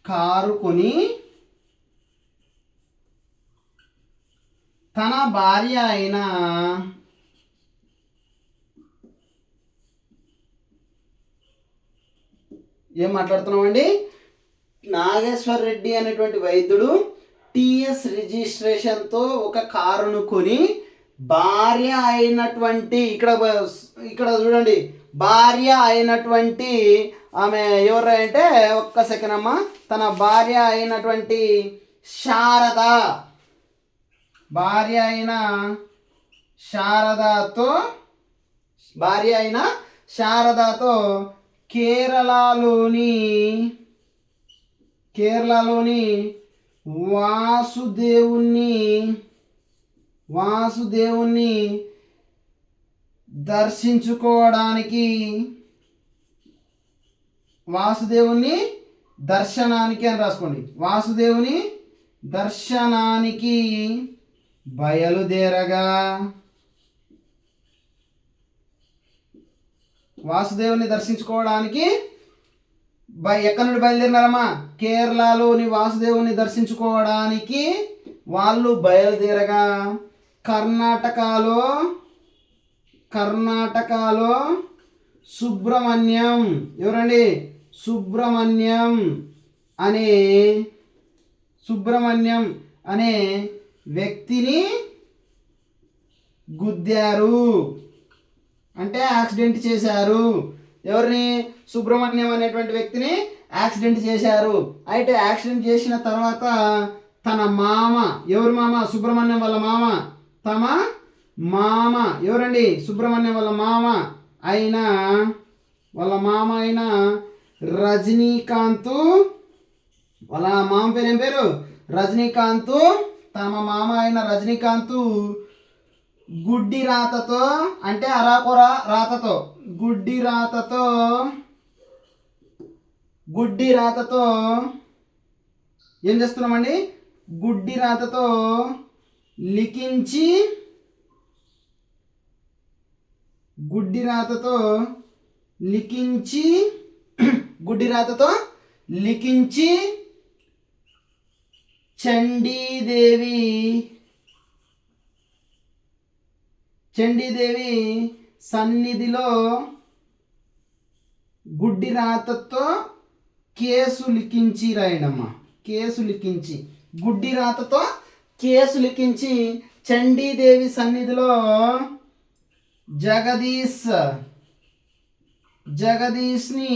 కారు కొని తన భార్య అయిన ఏం మాట్లాడుతున్నామండి? నాగేశ్వర్ రెడ్డి అనేటువంటి వైద్యుడు టిఎస్ రిజిస్ట్రేషన్తో ఒక కారును కొని భార్య అయినటువంటి ఇక్కడ చూడండి, భార్య అయినటువంటి ఆమె ఎవరు అంటే ఒక్క సెకండ్ అమ్మ, తన భార్య అయినటువంటి భార్య అయిన శారదాతో కేరళలోని వాసుదేవుణ్ణి దర్శించుకోవడానికి వాసుదేవుని దర్శనానికి అని రాసుకోండి. వాసుదేవుని దర్శనానికి బయలుదేరగా వాసుదేవుని దర్శించుకోవడానికి ఎక్కడి నుండి బయలుదేరినారమ్మా? కేరళలోని వాసుదేవుని దర్శించుకోవడానికి వాళ్ళు బయలుదేరగా కర్ణాటకలో సుబ్రహ్మణ్యం ఎవరండి? సుబ్రహ్మణ్యం అనే వ్యక్తిని గుద్దారు, అంటే యాక్సిడెంట్ చేశారు. ఎవరిని? సుబ్రహ్మణ్యం అనేటువంటి వ్యక్తిని యాక్సిడెంట్ చేశారు. అయితే యాక్సిడెంట్ చేసిన తర్వాత తన మామ, ఎవరి మామ? సుబ్రహ్మణ్యం వాళ్ళ మామ. తమ మామ ఎవరండి? సుబ్రహ్మణ్యం వాళ్ళ మామ అయిన రజనీకాంత్, వాళ్ళ మామ పేరు ఏం పేరు? రజనీకాంత్. తమ మామ అయిన రజనీకాంత్ గుడ్డి రాతతో, అంటే అరాకొర రాతతో, గుడ్డి రాతతో ఏం చేస్తున్నామండి? గుడ్డి రాతతో లిఖించి చండీదేవి సన్నిధిలో గుడ్డి రాతతో కేసు లిఖించి రాయడమ్మా. గుడ్డి రాతతో కేసు లిఖించి చండీదేవి సన్నిధిలో జగదీష్ని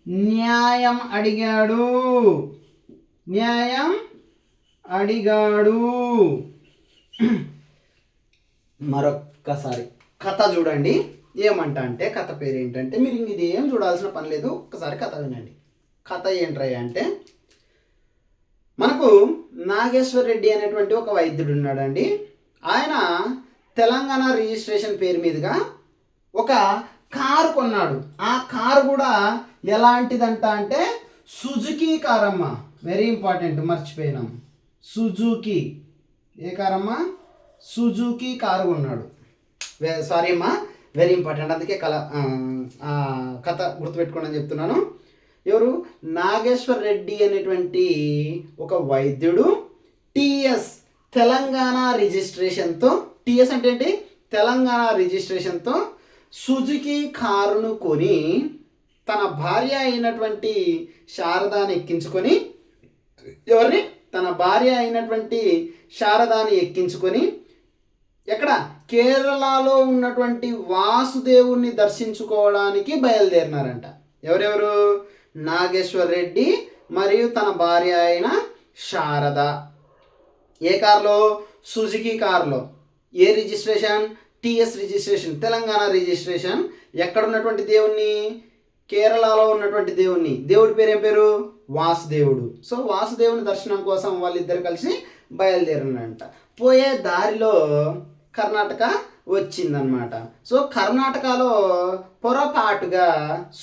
న్యాయం అడిగాడు. మరొక్కసారి కథ చూడండి. ఏమంట అంటే, కథ పేరు ఏంటంటే, మీరు ఇంక ఇది ఏం చూడాల్సిన పని లేదు, ఒక్కసారి కథ వినండి. కథ ఏంట్రయ్య అంటే, మనకు నాగేశ్వర్ రెడ్డి అనేటువంటి ఒక వైద్యుడు ఉన్నాడండి. ఆయన తెలంగాణ రిజిస్ట్రేషన్ పేరు మీదుగా ఒక కారు కొన్నాడు. ఆ కారు కూడా ఎలాంటిదంట అంటే సుజుకి కారమ్మ. వెరీ ఇంపార్టెంట్, మర్చిపోయినాం. సుజుకి. ఏ కారమ్మా? సుజుకి కారు కొన్నాడు. సారీ అమ్మా, వెరీ ఇంపార్టెంట్, అందుకే కథ గుర్తుపెట్టుకోండి అని చెప్తున్నాను. ఎవరు? నాగేశ్వర్ రెడ్డి అనేటువంటి ఒక వైద్యుడు టీఎస్ తెలంగాణ రిజిస్ట్రేషన్తో, టీఎస్ అంటే ఏంటి? తెలంగాణ రిజిస్ట్రేషన్తో సుజుకి కారును కొని తన భార్య అయినటువంటి శారదాని ఎక్కించుకొని, ఎవరిని? తన భార్య అయినటువంటి శారదాని ఎక్కించుకొని ఎక్కడ? కేరళలో ఉన్నటువంటి వాసుదేవుణ్ణి దర్శించుకోవడానికి బయలుదేరినారంట. ఎవరెవరు? నాగేశ్వర్ రెడ్డి మరియు తన భార్య అయిన శారద. ఏ కారులో? సుజుకి కారులో. ఏ registration? TS registration, Telangana registration. ఎక్కడ ఉన్నటువంటి దేవుణ్ణి? కేరళలో ఉన్నటువంటి దేవుణ్ణి. దేవుడి పేరు ఏం పేరు? వాసుదేవుడు. సో వాసుదేవుని దర్శనం కోసం వాళ్ళిద్దరు కలిసి బయలుదేరినంట. పోయే దారిలో కర్ణాటక వచ్చిందనమాట. సో కర్ణాటకలో పొరపాటుగా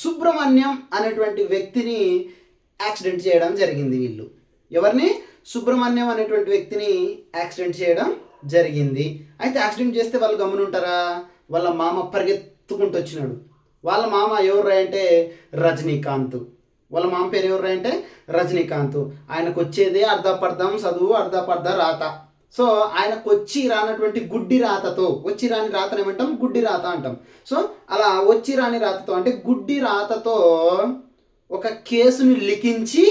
సుబ్రహ్మణ్యం అనేటువంటి వ్యక్తిని యాక్సిడెంట్ చేయడం జరిగింది. వీళ్ళు ఎవరిని? సుబ్రహ్మణ్యం అనేటువంటి వ్యక్తిని యాక్సిడెంట్ చేయడం జరిగింది. అయితే యాక్సిడెంట్ చేస్తే వాళ్ళు గమనుంటారా? వాళ్ళ మామ పరిగెత్తుకుంటూ వచ్చినాడు. వాళ్ళ మామ ఎవరు అంటే రజనీకాంత్. వాళ్ళ మామ పేరు ఎవరు అంటే రజనీకాంత్. ఆయనకు వచ్చేదే అర్ధపర్ధం చదువు, అర్ధపర్ధ రాత. సో ఆయనకు వచ్చి రానటువంటి గుడ్డి రాతతో, వచ్చి రాని రాతను ఏమంటాం? గుడ్డి రాత అంటాం. సో అలా వచ్చి రాని రాతతో, అంటే గుడ్డి రాతతో ఒక కేసుని లిఖించి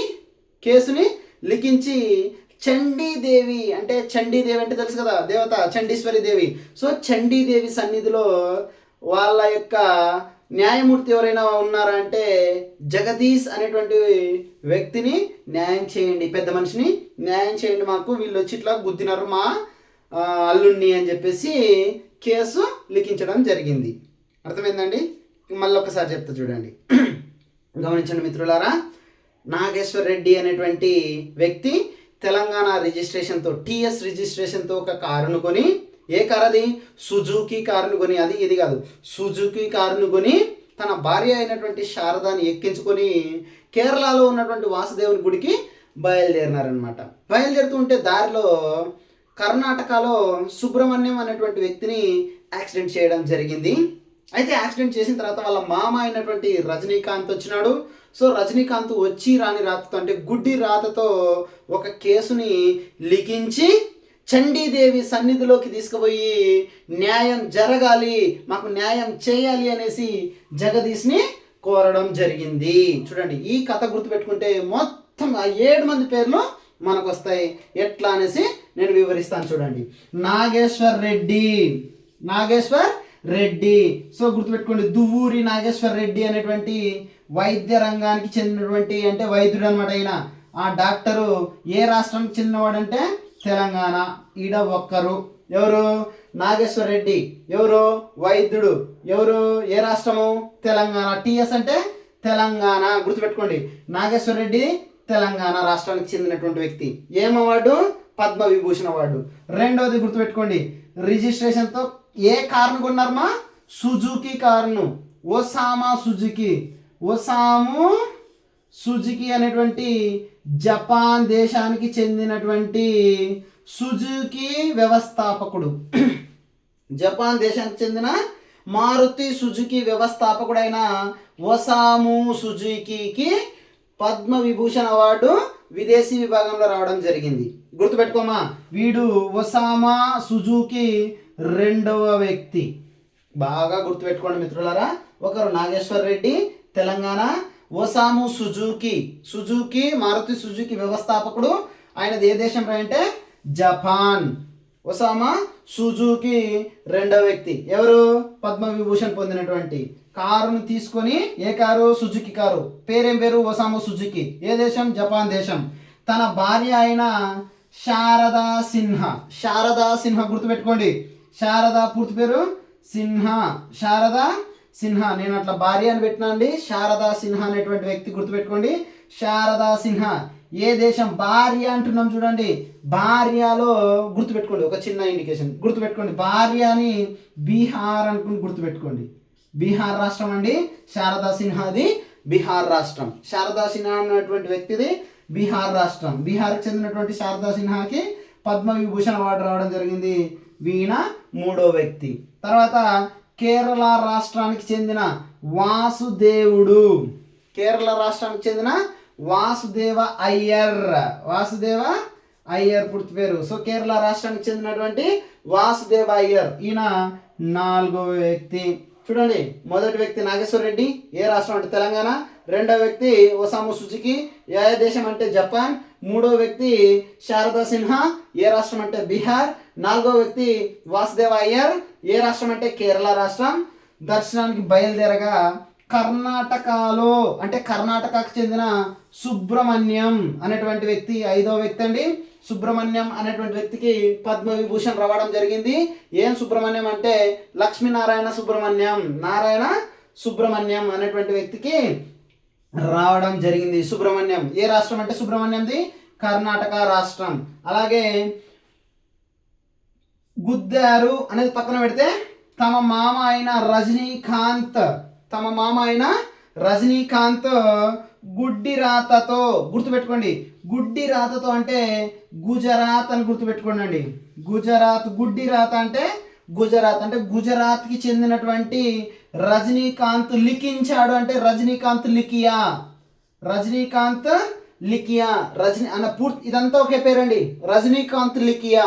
చండీదేవి, అంటే చండీదేవి అంటే తెలుసు కదా, దేవత చండీశ్వరి దేవి. సో చండీదేవి సన్నిధిలో వాళ్ళ యొక్క న్యాయమూర్తి ఎవరైనా ఉన్నారా అంటే జగదీష్ అనేటువంటి వ్యక్తిని న్యాయం చేయండి, పెద్ద మనిషిని న్యాయం చేయండి, మాకు వీళ్ళు వచ్చి ఇట్లా గుద్దినారు మా అల్లుణ్ణి అని చెప్పేసి కేసు లిఖించడం జరిగింది. అర్థమైందండి? మళ్ళీ ఒకసారి చెప్తా చూడండి, గమనించండి మిత్రులారా. నాగేశ్వర్ రెడ్డి అనేటువంటి వ్యక్తి తెలంగాణ రిజిస్ట్రేషన్తో, టీఎస్ రిజిస్ట్రేషన్తో ఒక కారును కొని, ఏ కారు అది? సుజుకి కారును కొని, అది ఇది కాదు, సుజుకి కారును కొని తన భార్య అయినటువంటి శారదాని ఎక్కించుకొని కేరళలో ఉన్నటువంటి వాసుదేవుని గుడికి బయలుదేరినారనమాట. బయలుదేరుతుంటే దారిలో కర్ణాటకలో సుబ్రహ్మణ్యం అనేటువంటి వ్యక్తిని యాక్సిడెంట్ చేయడం జరిగింది. అయితే యాక్సిడెంట్ చేసిన తర్వాత వాళ్ళ మామ అయినటువంటి రజనీకాంత్ వచ్చినాడు. సో రజనీకాంత్ వచ్చి రాని రాతతో, అంటే గుడ్డి రాతతో ఒక కేసుని లిఖించి చండీదేవి సన్నిధిలోకి తీసుకుపోయి న్యాయం జరగాలి, మాకు న్యాయం చేయాలి అనేసి జగదీష్ని కోరడం జరిగింది. చూడండి, ఈ కథ గుర్తుపెట్టుకుంటే మొత్తం ఆ 7 మంది పేర్లు మనకు వస్తాయి. ఎట్లా అనేసి నేను వివరిస్తాను. చూడండి, నాగేశ్వర్ రెడ్డి. సో గుర్తుపెట్టుకోండి, దువ్వూరి నాగేశ్వర్ రెడ్డి అనేటువంటి వైద్య రంగానికి చెందినటువంటి, అంటే వైద్యుడు అనమాట. ఆయన ఆ డాక్టరు ఏ రాష్ట్రానికి చెందినవాడంటే తెలంగాణ. ఈడ ఒక్కరు ఎవరు? నాగేశ్వర్ రెడ్డి. ఎవరు? వైద్యుడు. ఎవరు? ఏ రాష్ట్రము? తెలంగాణ. టిఎస్ అంటే తెలంగాణ. గుర్తుపెట్టుకోండి, నాగేశ్వర్ రెడ్డి తెలంగాణ రాష్ట్రానికి చెందినటువంటి వ్యక్తి. ఏం అవార్డు? పద్మవిభూషణ్ అవార్డు. రెండవది గుర్తుపెట్టుకోండి, రిజిస్ట్రేషన్తో ఏ కారును కొన్నారమ్మా? సుజుకి కారును. ఒసాము సుజుకి అనేటువంటి జపాన్ దేశానికి చెందినటువంటి సుజుకి వ్యవస్థాపకుడు. జపాన్ దేశానికి చెందిన మారుతి సుజుకి వ్యవస్థాపకుడైన ఒసాము సుజుకి పద్మవిభూషణ్ అవార్డు విదేశీ విభాగంలో రావడం జరిగింది. గుర్తుపెట్టుకోమా, వీడు ఒసామా సుజుకి రెండవ వ్యక్తి. బాగా గుర్తుపెట్టుకోండి మిత్రులారా. ఒకరు నాగేశ్వర్ రెడ్డి తెలంగాణ, ఒసాము సుజుకి మారుతి సుజుకి వ్యవస్థాపకుడు. ఆయనది ఏ దేశం అంటే జపాన్. ఒసామా సుజుకి రెండవ వ్యక్తి. ఎవరు? పద్మవిభూషణ్ పొందినటువంటి కారును తీసుకొని, ఏ కారు? Suzuki car. పేరేం పేరు? ఒసాము సుజుకి. ఏ దేశం? జపాన్ దేశం. తన భార్య అయిన శారదా సిన్హా. గుర్తుపెట్టుకోండి, శారదా పూర్తి పేరు శారదా సిన్హా. నేను అట్లా భార్య అని పెట్టినా అండి. శారదా సిన్హా అనేటువంటి వ్యక్తి. గుర్తుపెట్టుకోండి, శారదా సిన్హా. ఏ దేశం? భార్య అంటున్నాం చూడండి. భార్యలో గుర్తుపెట్టుకోండి, ఒక చిన్న ఇండికేషన్ గుర్తుపెట్టుకోండి. భార్య అని బీహార్ అనుకుని గుర్తుపెట్టుకోండి. బీహార్ రాష్ట్రం అండి. శారదా సిన్హాది బీహార్ రాష్ట్రం. శారదా సిన్హా అనేటువంటి వ్యక్తిది బీహార్ రాష్ట్రం. బీహార్కి చెందినటువంటి శారదా సిన్హాకి పద్మవిభూషణ్ అవార్డు రావడం జరిగింది. వీణ మూడో వ్యక్తి. తర్వాత కేరళ రాష్ట్రానికి చెందిన వాసుదేవ అయ్యర్ పూర్తి పేరు. సో కేరళ రాష్ట్రానికి చెందినటువంటి వాసుదేవ అయ్యర్, ఈయన నాలుగవ వ్యక్తి. చూడండి, మొదటి వ్యక్తి నాగేశ్వర్ రెడ్డి, ఏ రాష్ట్రం అంటే తెలంగాణ. రెండవ వ్యక్తి ఒసాము సుజుకి, ఏ దేశం అంటే జపాన్. మూడో వ్యక్తి శారదా సిన్హా, ఏ రాష్ట్రం అంటే బీహార్. నాలుగో వ్యక్తి వాసుదేవ అయ్యర్, ఏ రాష్ట్రం అంటే కేరళ రాష్ట్రం. దర్శనానికి బయలుదేరగా కర్ణాటకలో, అంటే కర్ణాటకకు చెందిన సుబ్రహ్మణ్యం అనేటువంటి వ్యక్తి ఐదో వ్యక్తి అండి. సుబ్రహ్మణ్యం అనేటువంటి వ్యక్తికి పద్మవిభూషణ్ రావడం జరిగింది. ఏం సుబ్రహ్మణ్యం అంటే లక్ష్మీనారాయణ సుబ్రహ్మణ్యం అనేటువంటి వ్యక్తికి రావడం జరిగింది. సుబ్రహ్మణ్యం ఏ రాష్ట్రం అంటే సుబ్రహ్మణ్యంది కర్ణాటక రాష్ట్రం. అలాగే గుద్దారు అనేది పక్కన పెడితే తమ మామ అయిన రజనీకాంత్ గుడ్డి రాతతో, గుర్తుపెట్టుకోండి, గుడ్డి రాతతో అంటే గుజరాత్ అని గుర్తుపెట్టుకోండి అండి. గుడ్డి రాత అంటే గుజరాత్కి చెందినటువంటి రజనీకాంత్ లిఖించాడు అంటే రజనీకాంత్ లిఖియా అన్న పూర్తి ఇదంతా ఒకే పేరండి. రజనీకాంత్ లిఖియా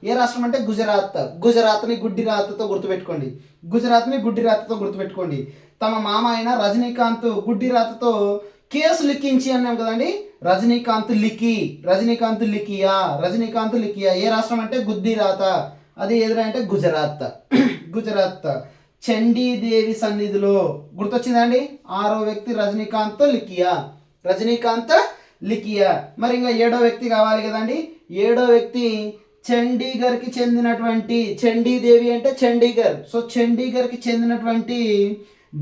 ఏ రాష్ట్రం అంటే గుజరాత్ని గుడ్డి రాతతో గుర్తుపెట్టుకోండి. తమ మామ అయిన రజనీకాంత్ గుడ్డి రాతతో కేసు లిఖించి అన్నాం కదండి. రజనీకాంత్ లిఖియా ఏ రాష్ట్రం అంటే గుడ్డి రాత, అది ఎదురా అంటే గుజరాత్. చండీదేవి సన్నిధిలో, గుర్తొచ్చిందండి. ఆరో వ్యక్తి రజనీకాంత్ లిఖియా. మరి ఇంకా ఏడో వ్యక్తి కావాలి కదండి. ఏడో వ్యక్తి చండీగఢ్కి చెందినటువంటి, చండీదేవి అంటే చండీగఢ్. సో చండీగఢ్కి చెందినటువంటి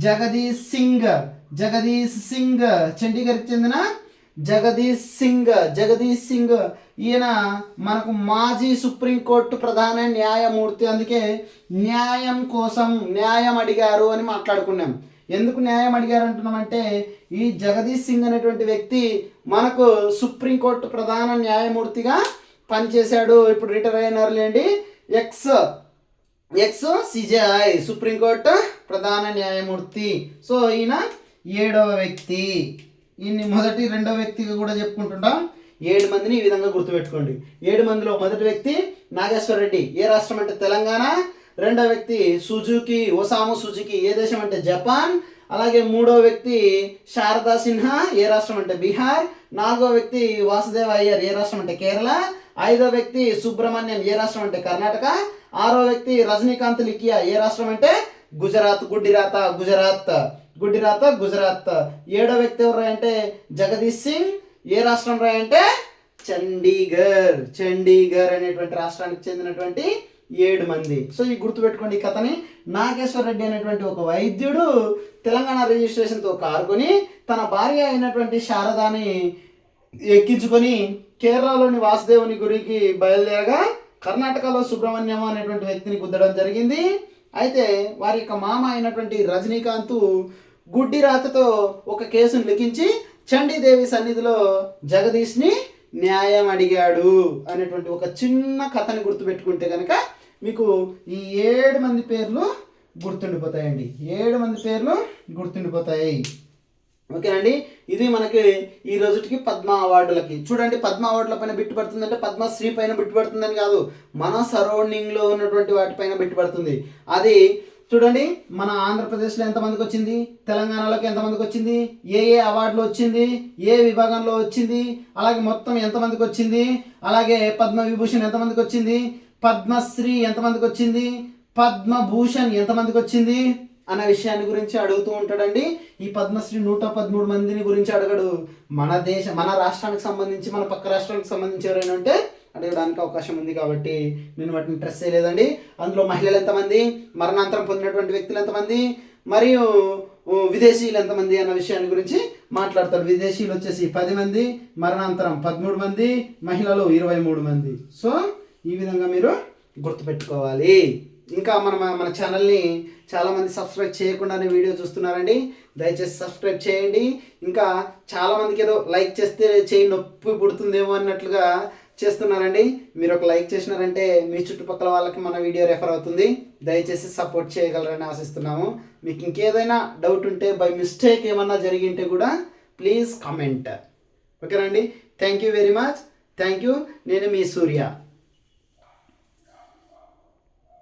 జగదీష్ సింగ్, చండీగఢ్కి చెందిన జగదీష్ సింగ్. ఈయన మనకు మాజీ సుప్రీంకోర్టు ప్రధాన న్యాయమూర్తి. అందుకే న్యాయం కోసం న్యాయం అడిగారు అని మాట్లాడుకున్నాం. ఎందుకు న్యాయం అడిగారు అంటున్నామంటే ఈ జగదీష్ సింగ్ అనేటువంటి వ్యక్తి మనకు సుప్రీంకోర్టు ప్రధాన న్యాయమూర్తిగా పనిచేశాడు. ఇప్పుడు రిటైర్ అయినారులేండి. ఎక్స్ సిజేఐ సుప్రీంకోర్టు ప్రధాన న్యాయమూర్తి. సో ఈయన ఏడవ వ్యక్తి. ఈయన్ని మొదటి రెండవ వ్యక్తిగా కూడా చెప్పుకుంటుంటాం. 7 మందిని ఈ విధంగా గుర్తుపెట్టుకోండి. 7 మందిలో మొదటి వ్యక్తి నాగేశ్వర రెడ్డి, ఏ రాష్ట్రం అంటే తెలంగాణ. రెండో వ్యక్తి సుజుకి, ఒసాము సుజుకి, ఏ దేశం అంటే జపాన్. అలాగే మూడో వ్యక్తి శారదా సిన్హా, ఏ రాష్ట్రం అంటే బీహార్. నాలుగో వ్యక్తి వాసుదేవ అయ్యర్, ఏ రాష్ట్రం అంటే కేరళ. ఐదో వ్యక్తి సుబ్రహ్మణ్యం, ఏ రాష్ట్రం అంటే కర్ణాటక. ఆరో వ్యక్తి రజనీకాంత్ లిఖియా, ఏ రాష్ట్రం అంటే గుజరాత్, గుజరాత్. ఏడో వ్యక్తి ఎవరు అంటే జగదీష్ సింగ్, ఏ రాష్ట్రం రా అంటే చండీగఢ్ అనేటువంటి రాష్ట్రానికి చెందినటువంటి 7 మంది. సో ఈ గుర్తుపెట్టుకోండి ఈ కథని. నాగేశ్వర రెడ్డి అనేటువంటి ఒక వైద్యుడు తెలంగాణ రిజిస్ట్రేషన్తో కారు కొని తన భార్య అయినటువంటి శారదాని ఎక్కించుకొని కేరళలోని వాసుదేవుని గురికి బయలుదేరగా కర్ణాటకలో సుబ్రహ్మణ్యం అనేటువంటి వ్యక్తిని గుద్దడం జరిగింది. అయితే వారి యొక్క మామ అయినటువంటి రజనీకాంత్ గుడ్డి రాతతో ఒక కేసును లిఖించి చండీదేవి సన్నిధిలో జగదీష్ని న్యాయం అడిగాడు అనేటువంటి ఒక చిన్న కథని గుర్తుపెట్టుకుంటే కనుక మీకు ఈ 7 మంది పేర్లు గుర్తుండిపోతాయండి. 7 మంది పేర్లు గుర్తుండిపోతాయి. ఓకేనండి. ఇది మనకి ఈ రోజుకి పద్మ అవార్డులకి. చూడండి, పద్మ అవార్డుల పైన బిట్టు పడుతుందంటే పద్మశ్రీ పైన బిట్టు పడుతుందని కాదు, మన సరౌండింగ్లో ఉన్నటువంటి వాటిపైన బిట్టు పడుతుంది. అది చూడండి, మన ఆంధ్రప్రదేశ్లో ఎంతమందికి వచ్చింది, తెలంగాణలోకి ఎంతమందికి వచ్చింది, ఏ అవార్డులు వచ్చింది, ఏ విభాగంలో వచ్చింది, అలాగే మొత్తం ఎంతమందికి వచ్చింది, అలాగే పద్మవిభూషణ్ ఎంతమందికి వచ్చింది, పద్మశ్రీ ఎంతమందికి వచ్చింది, పద్మభూషణ్ ఎంతమందికి వచ్చింది అనే విషయాన్ని గురించి అడుగుతూ ఉంటాడండి. ఈ పద్మశ్రీ 113 మందిని గురించి అడగడు. మన రాష్ట్రానికి సంబంధించి, మన పక్క రాష్ట్రానికి సంబంధించి ఎవరైనా ఉంటే అడగడానికి అవకాశం ఉంది కాబట్టి నేను వాటిని ట్రస్ట్ చేయలేదండి. అందులో మహిళలు ఎంతమంది, మరణాంతరం పొందినటువంటి వ్యక్తులు ఎంతమంది, మరియు విదేశీయులు ఎంతమంది అన్న విషయాన్ని గురించి మాట్లాడతాడు. విదేశీయులు వచ్చేసి 10 మంది, మరణాంతరం 13 మంది, మహిళలు 23 మంది. సో ఈ విధంగా మీరు గుర్తుపెట్టుకోవాలి. ఇంకా మన ఛానల్ని చాలామంది సబ్స్క్రైబ్ చేయకుండానే వీడియో చూస్తున్నారండి. దయచేసి సబ్స్క్రైబ్ చేయండి. ఇంకా చాలామందికి ఏదో లైక్ చేస్తే చేయి నొప్పి పుడుతుందేమో అన్నట్లుగా చేస్తున్నారండి. మీరు ఒక లైక్ చేసినారంటే మీ చుట్టుపక్కల వాళ్ళకి మన వీడియో రెఫర్ అవుతుంది. దయచేసి సపోర్ట్ చేయగలరని ఆశిస్తున్నాము. మీకు ఇంకేదైనా డౌట్ ఉంటే బై మిస్టేక్ ఏమన్నా జరిగింటే కూడా ప్లీజ్ కామెంట్. ఓకేనండి. Thank you very much. Thank you. నేను మీ సూర్య.